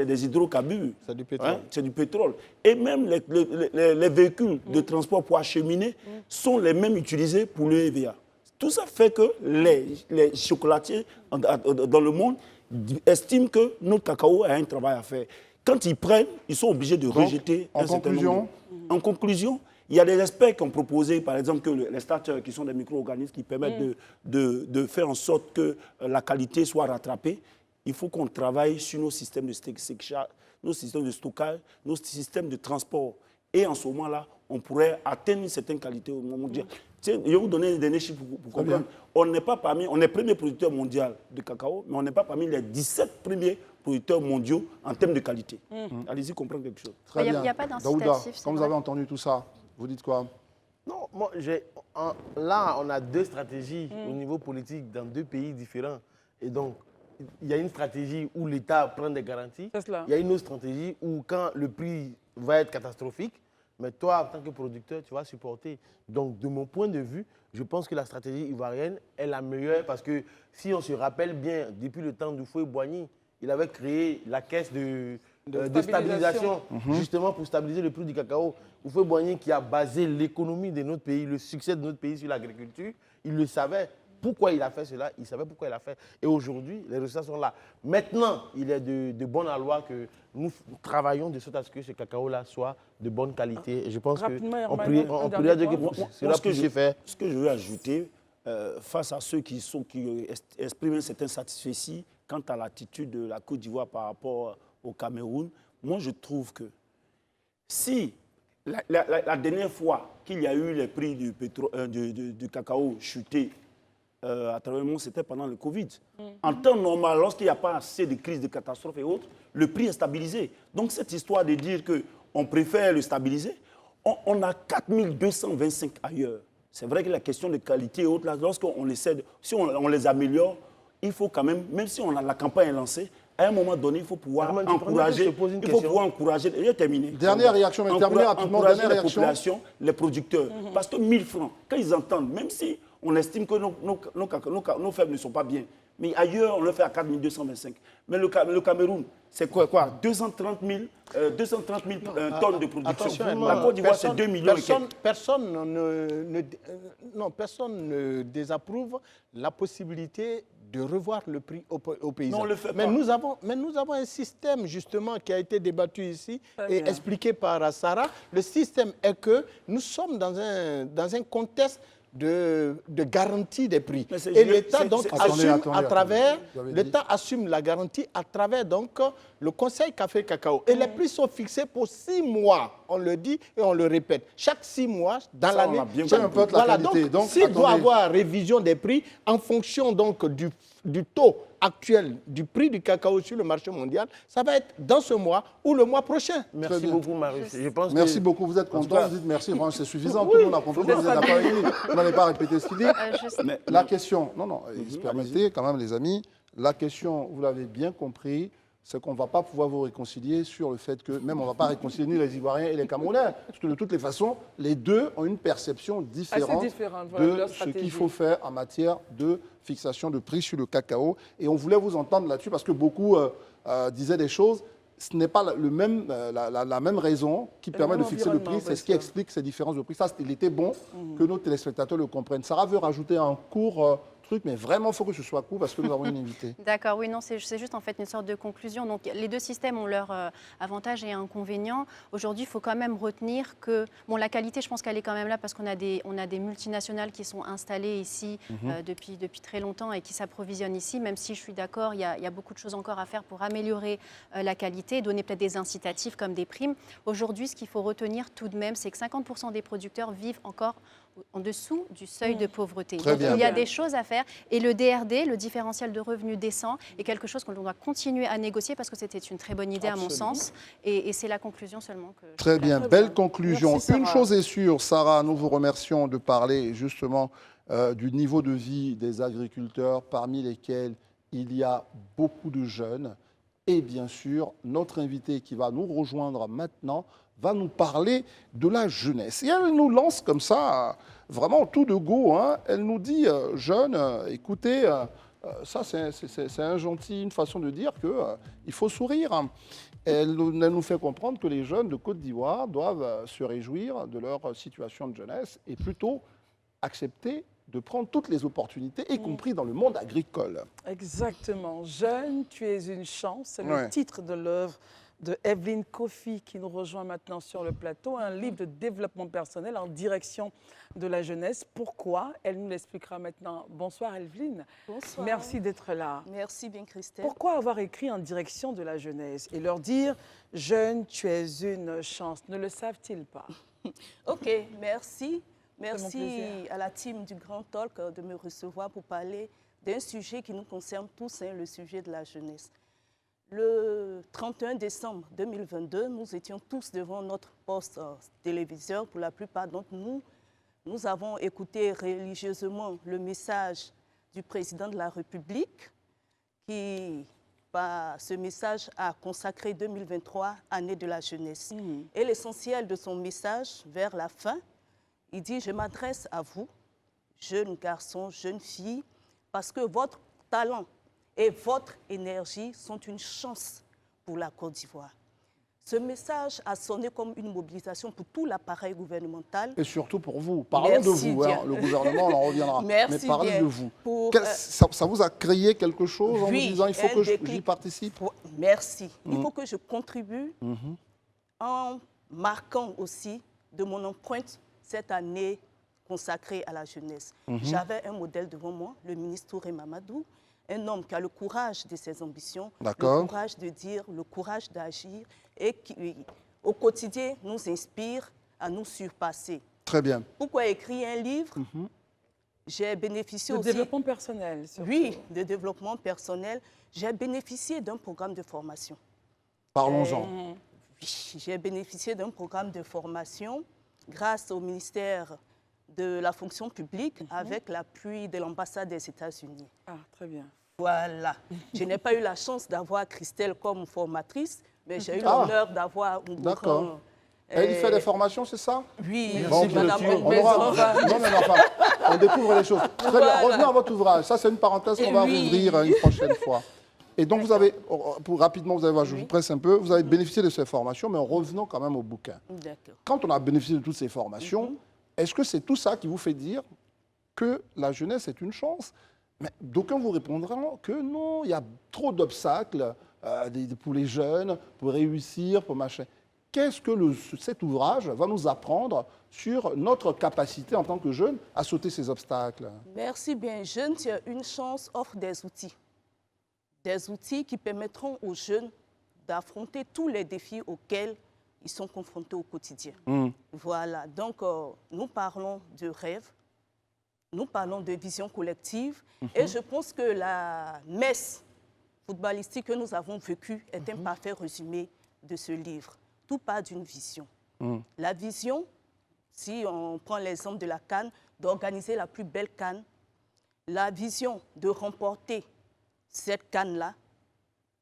des hydrocarbures. C'est du pétrole. C'est du pétrole. Et même les véhicules de transport pour acheminer sont les mêmes utilisés pour le EVA. Tout ça fait que les chocolatiers dans le monde estiment que notre cacao a un travail à faire. Quand ils prennent, ils sont obligés de rejeter un certain nombre. En conclusion, il y a des experts qui ont proposé, par exemple, que les starters, qui sont des micro-organismes qui permettent de faire en sorte que la qualité soit rattrapée. Il faut qu'on travaille sur nos systèmes de séchage, nos systèmes de stockage, nos systèmes de transport. Et en ce moment-là, on pourrait atteindre une certaine qualité au moment mondial. Je vais vous donner des derniers chiffres pour comprendre. On est premier producteur mondial de cacao, mais on n'est pas parmi les 17 premiers producteurs mondiaux en termes de qualité. Allez-y comprendre quelque chose. Très bien. Il n'y a pas Daouda, d'incitatif. quand vous avez entendu tout ça, vous dites quoi? Non, moi, là, on a deux stratégies au niveau politique dans deux pays différents. Et donc, il y a une stratégie où l'État prend des garanties. Il y a une autre stratégie où, quand le prix va être catastrophique, mais toi, en tant que producteur, tu vas supporter. Donc, de mon point de vue, je pense que la stratégie ivoirienne est la meilleure parce que si on se rappelle bien, depuis le temps d'Houphouët-Boigny, il avait créé la caisse de stabilisation, justement pour stabiliser le prix du cacao. Houphouët-Boigny qui a basé l'économie de notre pays, le succès de notre pays sur l'agriculture, il le savait. Pourquoi il a fait cela? Il savait pourquoi il a fait. Et aujourd'hui, les résultats sont là. Maintenant, il est de bonne loi que nous travaillons de sorte à ce que ce cacao-là soit de bonne qualité. Et je pense qu'on pourrait dire que cela peut se faire. Ce que je veux ajouter, face à ceux qui expriment un certain satisfait quant à l'attitude de la Côte d'Ivoire par rapport au Cameroun, moi je trouve que si la dernière fois qu'il y a eu les prix du cacao chutés à travers le monde, c'était pendant le Covid. En temps normal, lorsqu'il n'y a pas assez de crises, de catastrophes et autres, le prix est stabilisé. Donc cette histoire de dire qu'on préfère le stabiliser, on a 4225 ailleurs. C'est vrai que la question de qualité et autres, lorsqu'on les cède, si on les améliore, il faut quand même si la campagne est lancée, à un moment donné, il faut pouvoir encourager. Je termine. Dernière réaction, mais terminez rapidement. Encourager les populations, les producteurs. Parce que 1000 francs, quand ils entendent, même si on estime que nos fèves ne sont pas bien, mais ailleurs, on le fait à 4225. Mais le Cameroun, c'est quoi 230 000 tonnes de production. La Côte d'Ivoire, c'est 2 millions. Personne ne désapprouve la possibilité de revoir le prix aux paysans. Non, on le fait mais pas. Nous avons un système, justement, qui a été débattu ici et expliqué par Sarah. Le système est que nous sommes dans un contexte de garantie des prix. Et l'État assume la garantie à travers donc le Conseil Café Cacao et les prix sont fixés pour 6 mois. On le dit et on le répète. Chaque 6 mois dans l'année. Voilà, donc s'il doit avoir révision des prix en fonction donc du taux actuel du prix du cacao sur le marché mondial, ça va être dans ce mois ou le mois prochain. Merci beaucoup, Marius. Merci beaucoup. Vous êtes content, vous dites merci. C'est suffisant. Tout le monde a compris. Vous êtes d'accord avec lui. Vous n'allez pas répéter ce qu'il dit. La question, permettez quand même, les amis, la question, vous l'avez bien compris, c'est qu'on ne va pas pouvoir vous réconcilier sur le fait que, même on ne va pas réconcilier ni les Ivoiriens et les Camerounais, parce que de toutes les façons, les deux ont une perception différente de ce qu'il faut faire en matière de fixation de prix sur le cacao. Et on voulait vous entendre là-dessus, parce que beaucoup disaient des choses. Ce n'est pas la même raison qui permet de fixer le prix, c'est ce qui explique ces différences de prix. Ça, il était bon que nos téléspectateurs le comprennent. Sarah veut rajouter un court truc, mais vraiment, il faut que ce soit court parce que nous avons une invitée. D'accord, oui, non, c'est juste en fait une sorte de conclusion. Donc, les deux systèmes ont leurs avantages et inconvénients. Aujourd'hui, il faut quand même retenir que, bon, la qualité, je pense qu'elle est quand même là parce qu'on a des multinationales qui sont installées ici depuis très longtemps et qui s'approvisionnent ici, même si je suis d'accord, il y a beaucoup de choses encore à faire pour améliorer la qualité, donner peut-être des incitatifs comme des primes. Aujourd'hui, ce qu'il faut retenir tout de même, c'est que 50% des producteurs vivent encore en dessous du seuil de pauvreté. Donc, il y a des choses à faire et le DRD, le différentiel de revenus décent, est quelque chose qu'on doit continuer à négocier parce que c'était une très bonne idée à mon sens et c'est la conclusion seulement que... Très bien, belle conclusion. Une chose est sûre, Sarah, nous vous remercions de parler justement du niveau de vie des agriculteurs parmi lesquels il y a beaucoup de jeunes et bien sûr notre invité qui va nous rejoindre maintenant va nous parler de la jeunesse. Et elle nous lance comme ça, vraiment tout de go. Hein. Elle nous dit, jeunes, écoutez, ça c'est une façon de dire qu'il faut sourire. Elle nous fait comprendre que les jeunes de Côte d'Ivoire doivent se réjouir de leur situation de jeunesse et plutôt accepter de prendre toutes les opportunités, y compris dans le monde agricole. Exactement. Jeune, tu es une chance. C'est le titre de l'œuvre de Evelyne Kofi qui nous rejoint maintenant sur le plateau, un livre de développement personnel en direction de la jeunesse. Pourquoi? Elle nous l'expliquera maintenant. Bonsoir Evelyne. Bonsoir. Merci d'être là. Merci bien Christelle. Pourquoi avoir écrit en direction de la jeunesse et leur dire « Jeune, tu es une chance » Ne le savent-ils pas? Ok, merci. Merci à la team du Grand Talk de me recevoir pour parler d'un sujet qui nous concerne tous, le sujet de la jeunesse. Le 31 décembre 2022, nous étions tous devant notre poste téléviseur. Pour la plupart d'entre nous, nous avons écouté religieusement le message du président de la République qui, par ce message, a consacré 2023, année de la jeunesse. Et l'essentiel de son message, vers la fin, il dit « Je m'adresse à vous, jeunes garçons, jeunes filles, parce que votre talent et votre énergie sont une chance pour la Côte d'Ivoire. » Ce message a sonné comme une mobilisation pour tout l'appareil gouvernemental. Et surtout pour vous. Parlons de vous. Hein. Le gouvernement, on en reviendra. Merci mais parlez bien. de vous. Ça vous a créé quelque chose en vous disant « Il faut que j'y participe » Merci. Il faut que je contribue en marquant aussi de mon empreinte cette année consacrée à la jeunesse. J'avais un modèle devant moi, le ministre Touré Mamadou, un homme qui a le courage de ses ambitions, le courage de dire, le courage d'agir et qui, au quotidien, nous inspire à nous surpasser. Très bien. Pourquoi écrire un livre? J'ai bénéficié aussi... De développement personnel, surtout. Oui, de développement personnel. J'ai bénéficié d'un programme de formation. Parlons-en. Oui, j'ai bénéficié d'un programme de formation grâce au ministère de la fonction publique avec l'appui de l'ambassade des États-Unis. Ah, très bien. Voilà. Je n'ai pas eu la chance d'avoir Christelle comme formatrice, mais j'ai eu l'honneur d'avoir une D'accord. Elle fait des formations, c'est ça? Oui, bon, madame. On découvre les choses. Très bien. Revenons à votre ouvrage. Ça, c'est une parenthèse qu'on va rouvrir une prochaine fois. Et donc, vous avez, pour rapidement, je vous presse un peu, vous avez bénéficié de ces formations, mais revenons quand même au bouquin. Quand on a bénéficié de toutes ces formations, est-ce que c'est tout ça qui vous fait dire que la jeunesse est une chance? Mais d'aucuns vous répondront que non, il y a trop d'obstacles pour les jeunes, pour réussir, pour machin. Qu'est-ce que cet ouvrage va nous apprendre sur notre capacité en tant que jeunes à sauter ces obstacles? Merci bien. Jeunes, tu as une chance, offre des outils. Des outils qui permettront aux jeunes d'affronter tous les défis auxquels ils sont confrontés au quotidien. Voilà, donc nous parlons de rêve, nous parlons de vision collective, et je pense que la messe footballistique que nous avons vécue est un parfait résumé de ce livre. Tout part d'une vision. La vision, si on prend l'exemple de la CAN, d'organiser la plus belle CAN, la vision de remporter cette CAN-là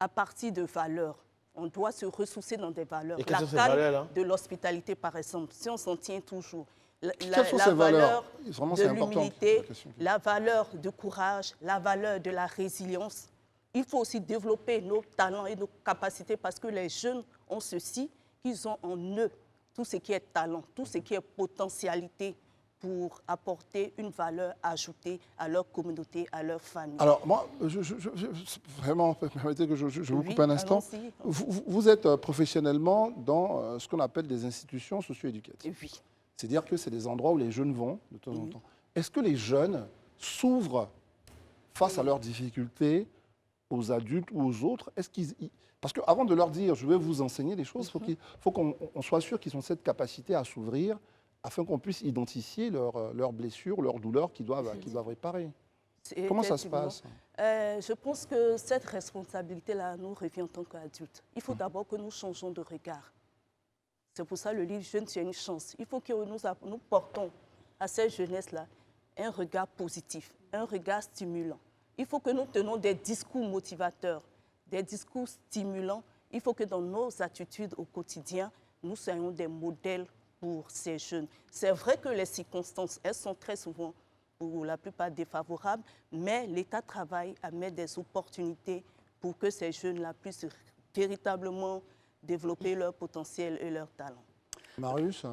à partir de valeurs. On doit se ressourcer dans des valeurs. Et la CAN de l'hospitalité, par exemple, si on s'en tient toujours. La valeur de l'humilité, la valeur du courage, la valeur de la résilience. Il faut aussi développer nos talents et nos capacités parce que les jeunes ont ceci, qu'ils ont en eux tout ce qui est talent, tout ce qui est potentialité pour apporter une valeur ajoutée à leur communauté, à leur famille. Alors moi, vraiment, permettez que je vous coupe un instant. Vous êtes professionnellement dans ce qu'on appelle des institutions socio-éducatives. Oui. C'est-à-dire que c'est des endroits où les jeunes vont de temps en temps. Est-ce que les jeunes s'ouvrent face à leurs difficultés aux adultes ou aux autres? Parce qu'avant de leur dire « je vais vous enseigner des choses », il faut qu'on soit sûr qu'ils ont cette capacité à s'ouvrir afin qu'on puisse identifier leurs blessures, leurs douleurs qu'ils doivent réparer. Comment ça se passe? Je pense que cette responsabilité-là nous revient en tant qu'adultes. Il faut d'abord que nous changeons de regard. C'est pour ça le livre « Jeune, tu as une chance ». Il faut que nous portons à cette jeunesse-là un regard positif, un regard stimulant. Il faut que nous tenons des discours motivateurs, des discours stimulants. Il faut que dans nos attitudes au quotidien, nous soyons des modèles pour ces jeunes. C'est vrai que les circonstances, elles sont très souvent, pour la plupart, défavorables, mais l'État travaille à mettre des opportunités pour que ces jeunes-là puissent véritablement développer leur potentiel et leur talent. Marius?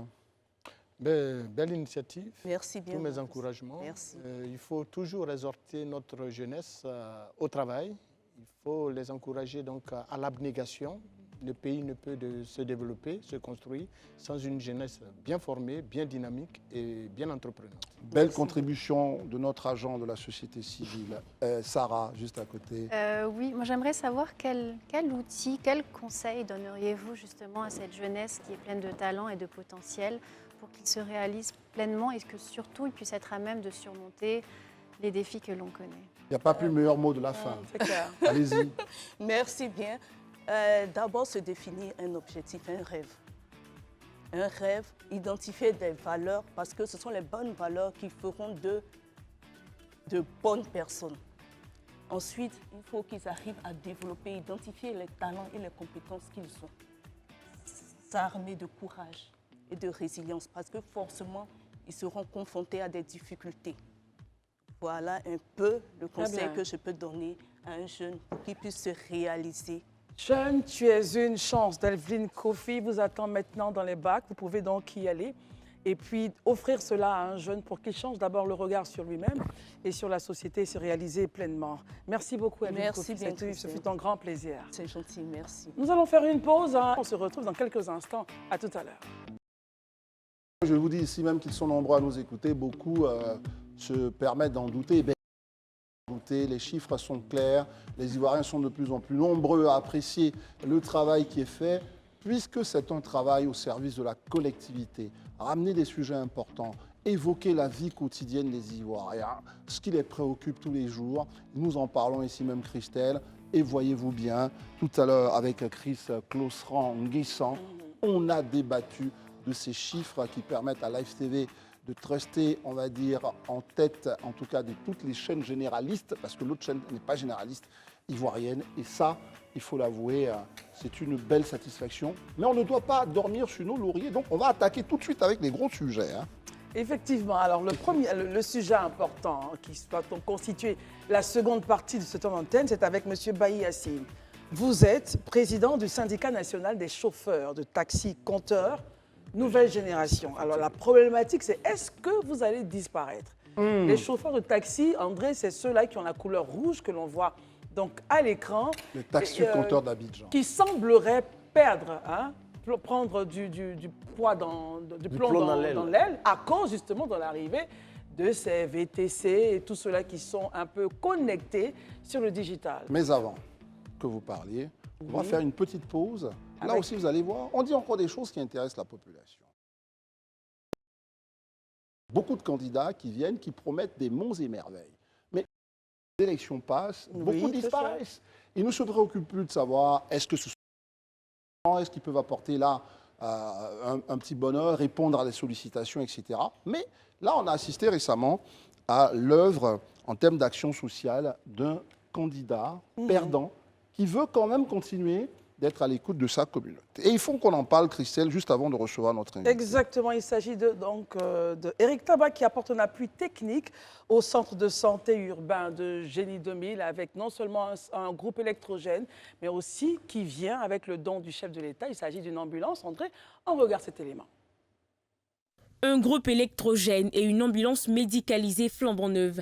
Belle initiative. Merci bien. Tous mes encouragements. Merci. Il faut toujours exhorter notre jeunesse au travail. Il faut les encourager donc à l'abnégation. Le pays ne peut se développer, se construire sans une jeunesse bien formée, bien dynamique et bien entreprenante. Belle contribution de notre agent de la société civile, Sarah, juste à côté. Oui, moi j'aimerais savoir quel outil, quel conseil donneriez-vous justement à cette jeunesse qui est pleine de talent et de potentiel pour qu'ils se réalisent pleinement et que surtout ils puissent être à même de surmonter les défis que l'on connaît. Il n'y a pas plus meilleur mot de la fin. C'est clair. Allez-y. Merci bien. D'abord, se définir un objectif, un rêve. Un rêve, identifier des valeurs, parce que ce sont les bonnes valeurs qui feront de bonnes personnes. Ensuite, il faut qu'ils arrivent à développer, identifier les talents et les compétences qu'ils ont. S'armer de courage et de résilience, parce que forcément, ils seront confrontés à des difficultés. Voilà un peu le conseil que je peux donner à un jeune pour qu'il puisse se réaliser. Jeune, tu es une chance. Delphine Kofi vous attend maintenant dans les bacs. Vous pouvez donc y aller et puis offrir cela à un jeune pour qu'il change d'abord le regard sur lui-même et sur la société et se réaliser pleinement. Merci beaucoup, Delphine Kofi. Ce fut un grand plaisir. C'est gentil, merci. Nous allons faire une pause. On se retrouve dans quelques instants. À tout à l'heure. Je vous dis ici même qu'ils sont nombreux à nous écouter. Beaucoup se permettent d'en douter. Les chiffres sont clairs, les Ivoiriens sont de plus en plus nombreux à apprécier le travail qui est fait, puisque c'est un travail au service de la collectivité. Ramener des sujets importants, évoquer la vie quotidienne des Ivoiriens, ce qui les préoccupe tous les jours. Nous en parlons ici même, Christelle, et voyez-vous bien, tout à l'heure avec Chris Klosran-Nguessan, on a débattu de ces chiffres qui permettent à Live TV de truster, on va dire, en tête, en tout cas, de toutes les chaînes généralistes, parce que l'autre chaîne n'est pas généraliste, ivoirienne. Et ça, il faut l'avouer, c'est une belle satisfaction. Mais on ne doit pas dormir sur nos lauriers, donc on va attaquer tout de suite avec les gros sujets. Effectivement. Alors, le sujet important qui doit constituer la seconde partie de ce temps d'antenne, c'est avec M. Bailly Yassine. Vous êtes président du syndicat national des chauffeurs de taxi compteurs nouvelle génération. Alors la problématique, c'est est-ce que vous allez disparaître? Les chauffeurs de taxi, André, c'est ceux-là qui ont la couleur rouge que l'on vo'a donc à l'écran. Les taxi compteurs d'Abidjan. Qui sembleraient perdre, prendre du poids du plomb dans l'aile à cause justement de l'arrivée de ces VTC et tous ceux-là qui sont un peu connectés sur le digital. Mais avant que vous parliez, On va faire une petite pause. Là aussi, vous allez voir, on dit encore des choses qui intéressent la population. Beaucoup de candidats qui viennent, qui promettent des monts et merveilles. Mais les élections passent, beaucoup disparaissent. Ils ne se préoccupent plus de savoir est-ce que ce sont est-ce qu'ils peuvent apporter là un petit bonheur, répondre à des sollicitations, etc. Mais là, on a assisté récemment à l'œuvre en termes d'action sociale d'un candidat perdant qui veut quand même continuer d'être à l'écoute de sa communauté. Et il faut qu'on en parle, Christelle, juste avant de recevoir notre invité. Exactement, il s'agit de Eric Tabat qui apporte un appui technique au centre de santé urbain de Génie 2000 avec non seulement un groupe électrogène, mais aussi qui vient avec le don du chef de l'État. Il s'agit d'une ambulance. André, on regarde cet élément. Un groupe électrogène et une ambulance médicalisée flambant neuve.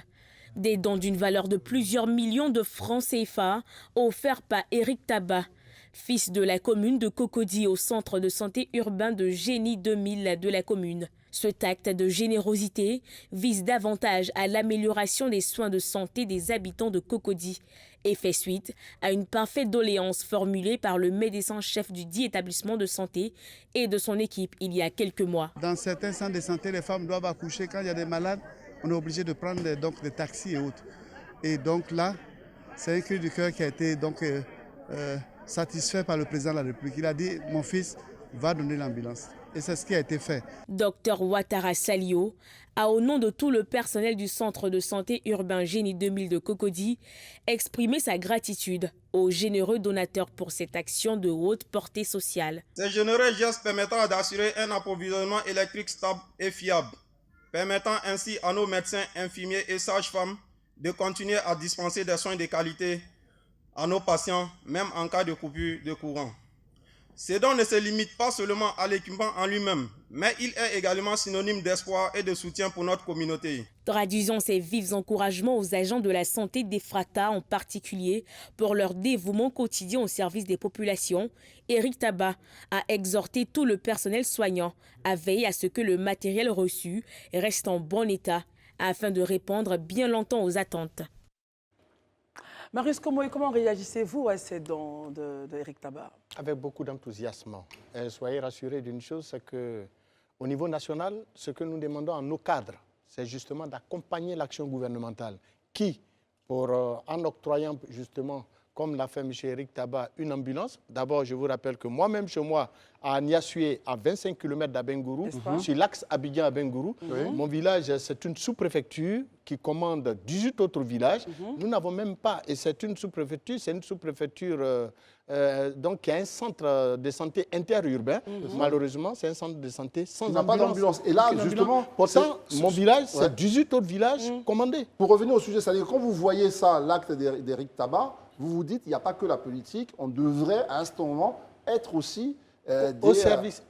Des dons d'une valeur de plusieurs millions de francs CFA offerts par Eric Tabat, fils de la commune de Cocody au centre de santé urbain de Génie 2000 de la commune. Cet acte de générosité vise davantage à l'amélioration des soins de santé des habitants de Cocody et fait suite à une parfaite doléance formulée par le médecin-chef du dit établissement de santé et de son équipe il y a quelques mois. Dans certains centres de santé, les femmes doivent accoucher. Quand il y a des malades, on est obligé de prendre des taxis et autres. Et donc là, c'est un cri du cœur qui a été satisfait par le président de la République. Il a dit, mon fils va donner l'ambulance. Et c'est ce qui a été fait. Docteur Ouattara Salio a, au nom de tout le personnel du centre de santé urbain Génie 2000 de Cocody, exprimé sa gratitude aux généreux donateurs pour cette action de haute portée sociale. Ces généreux gestes permettant d'assurer un approvisionnement électrique stable et fiable, permettant ainsi à nos médecins, infirmiers et sages-femmes de continuer à dispenser des soins de qualité à nos patients, même en cas de coupure de courant. Ces dons ne se limitent pas seulement à l'équipement en lui-même, mais il est également synonyme d'espoir et de soutien pour notre communauté. Traduisons ces vifs encouragements aux agents de la santé d'Ephrata en particulier pour leur dévouement quotidien au service des populations. Eric Tabat a exhorté tout le personnel soignant à veiller à ce que le matériel reçu reste en bon état afin de répondre bien longtemps aux attentes. Marius, comment réagissez-vous à ces dons d'Eric Tabat? Avec beaucoup d'enthousiasme. Soyez rassurés d'une chose, c'est qu'au niveau national, ce que nous demandons à nos cadres, c'est justement d'accompagner l'action gouvernementale qui, en octroyant justement, comme l'a fait M. Eric Tabat, une ambulance. D'abord, je vous rappelle que moi-même, chez moi, à Niassoué, à 25 km d'Abengourou, sur l'axe Abidjan-Abengourou, mon village, c'est une sous-préfecture qui commande 18 autres villages. Nous n'avons même pas, et c'est une sous-préfecture, donc qui a un centre de santé interurbain. Malheureusement, c'est un centre de santé sans ambulance. Pas d'ambulance. Et là, justement, pourtant, mon village, c'est 18 autres villages commandés. Pour revenir au sujet, c'est-à-dire quand vous voyez ça, l'acte d'Eric Tabat, vous vous dites, il n'y a pas que la politique, on devrait à ce moment être aussi au service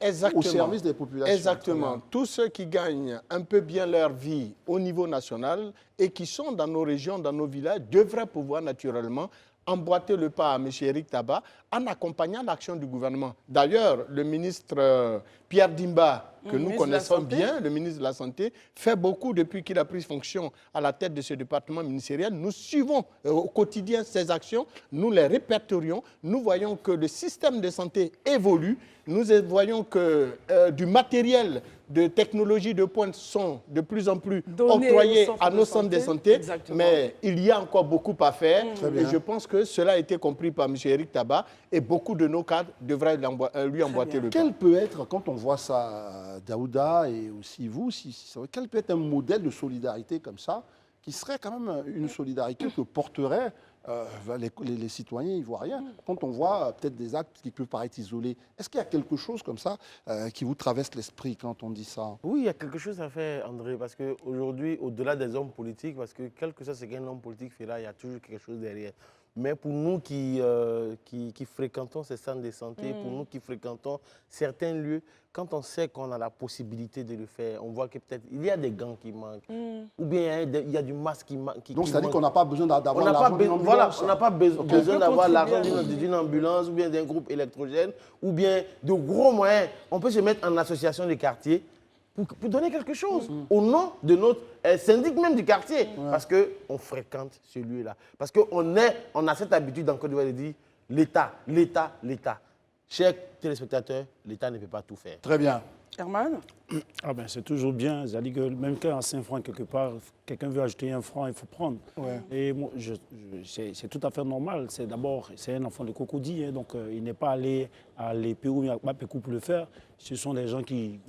des populations. Exactement. Tous ceux qui gagnent un peu bien leur vie au niveau national et qui sont dans nos régions, dans nos villages, devraient pouvoir naturellement emboîter le pas à M. Eric Tabat en accompagnant l'action du gouvernement. D'ailleurs, le ministre Pierre Dimba, que nous connaissons bien, le ministre de la Santé, fait beaucoup depuis qu'il a pris fonction à la tête de ce département ministériel. Nous suivons au quotidien ses actions, nous les répertorions, nous voyons que le système de santé évolue, nous voyons que du matériel de technologies de pointe sont de plus en plus octroyés à nos centres de santé, mais il y a encore beaucoup à faire et je pense que cela a été compris par M. Eric Tabat et beaucoup de nos cadres devraient lui emboîter le pas. Quel peut être, quand on voit ça, Daouda et aussi vous, quel peut être un modèle de solidarité comme ça qui serait quand même une solidarité que porterait les citoyens ivoiriens, quand on voit peut-être des actes qui peuvent paraître isolés. Est-ce qu'il y a quelque chose comme ça qui vous traverse l'esprit quand on dit ça? Oui, il y a quelque chose à faire, André, parce qu'aujourd'hui, au-delà des hommes politiques, parce que quel que soit ce qu'un homme politique fait là, il y a toujours quelque chose derrière. Mais pour nous qui fréquentons ces centres de santé, pour nous qui fréquentons certains lieux, quand on sait qu'on a la possibilité de le faire, on voit que peut-être il y a des gants qui manquent, ou bien il y a du masque qui manque. Donc, c'est-à-dire qu'on n'a pas besoin d'avoir l'argent d'une ambulance. Voilà, on n'a pas besoin d'avoir l'argent d'une ambulance, ou bien d'un groupe électrogène, ou bien de gros moyens. On peut se mettre en association de quartier pour donner quelque chose au nom de notre syndic même du quartier. Parce qu'on fréquente ce lieu-là. Parce qu'on a cette habitude en Côte d'Ivoire de dire l'État. Chers téléspectateurs, l'État ne peut pas tout faire. Très bien. Herman? Ah ben, c'est toujours bien. C'est-à-dire que même quand à 5 francs, quelque part, quelqu'un veut ajouter 1 franc, il faut prendre. Ouais. Et moi, c'est tout à fait normal. C'est d'abord, c'est un enfant de Cocody, hein, donc il n'est pas allé à l'épée ou à Pécou pour le faire. Ce sont des gens qui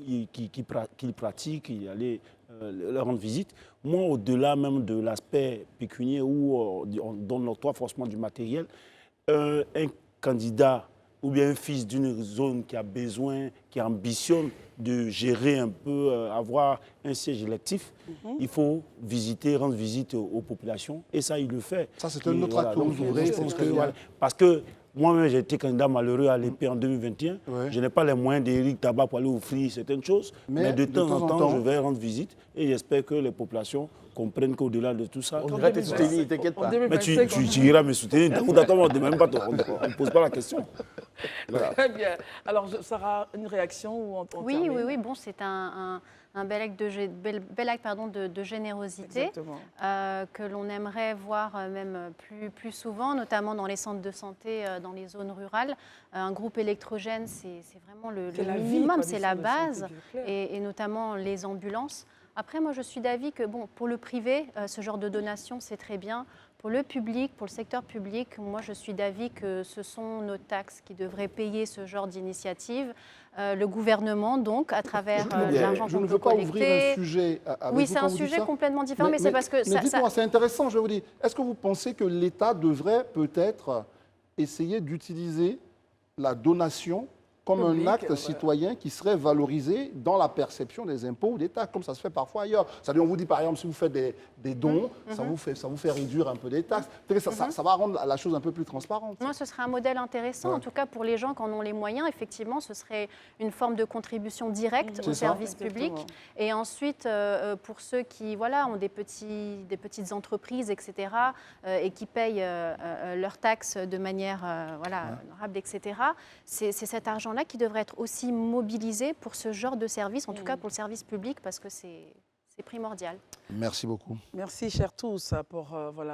pratiquent, qui allaient leur rendre visite. Moi, au-delà même de l'aspect pécunier où on donne l'octroi forcément du matériel, un candidat ou bien un fils d'une zone qui a besoin, qui ambitionne de gérer un peu, avoir un siège électif, il faut visiter, rendre visite aux populations. Et ça, il le fait. Ça, c'est un autre acte que vous ouvrez. Parce que moi-même, j'ai été candidat malheureux à l'épée en 2021. Ouais. Je n'ai pas les moyens d'Éric Tabar pour aller offrir certaines choses. Mais de temps en temps, je vais rendre visite. Et j'espère que les populations comprennent qu'au-delà de tout ça... On devrait te soutenir, t'inquiète pas. Mais tu iras me soutenir. On ne pose pas la question. Voilà. Très bien. Alors, Sarah, une réaction ou on termine? Oui. Bon, c'est un bel acte de générosité que l'on aimerait voir même plus souvent, notamment dans les centres de santé, dans les zones rurales. Un groupe électrogène, c'est vraiment le minimum, c'est la base, et notamment les ambulances. Après, moi, je suis d'avis que, bon, pour le privé, ce genre de donation, c'est très bien. Pour le public, pour le secteur public, moi, je suis d'avis que ce sont nos taxes qui devraient payer ce genre d'initiative. Le gouvernement, donc, à travers l'argent qu'on peut collecter... Je ne veux pas ouvrir un sujet avec Oui, c'est un sujet complètement différent, mais c'est parce que... Mais dites-moi, c'est intéressant, je vous dis. Est-ce que vous pensez que l'État devrait peut-être essayer d'utiliser la donation comme un acte citoyen qui serait valorisé dans la perception des impôts ou des taxes, comme ça se fait parfois ailleurs. C'est-à-dire, on vous dit, par exemple, si vous faites des dons, ça vous fait réduire un peu des taxes. Ça va rendre la chose un peu plus transparente. Moi, ce serait un modèle intéressant. En tout cas, pour les gens qui en ont les moyens, effectivement, ce serait une forme de contribution directe au service public. Et ensuite, pour ceux qui ont des petites entreprises, etc., et qui payent leurs taxes de manière honorable, etc., c'est cet argent-là qui devrait être aussi mobilisé pour ce genre de service, en tout cas pour le service public, parce que c'est primordial. Merci beaucoup. Merci, chers tous, pour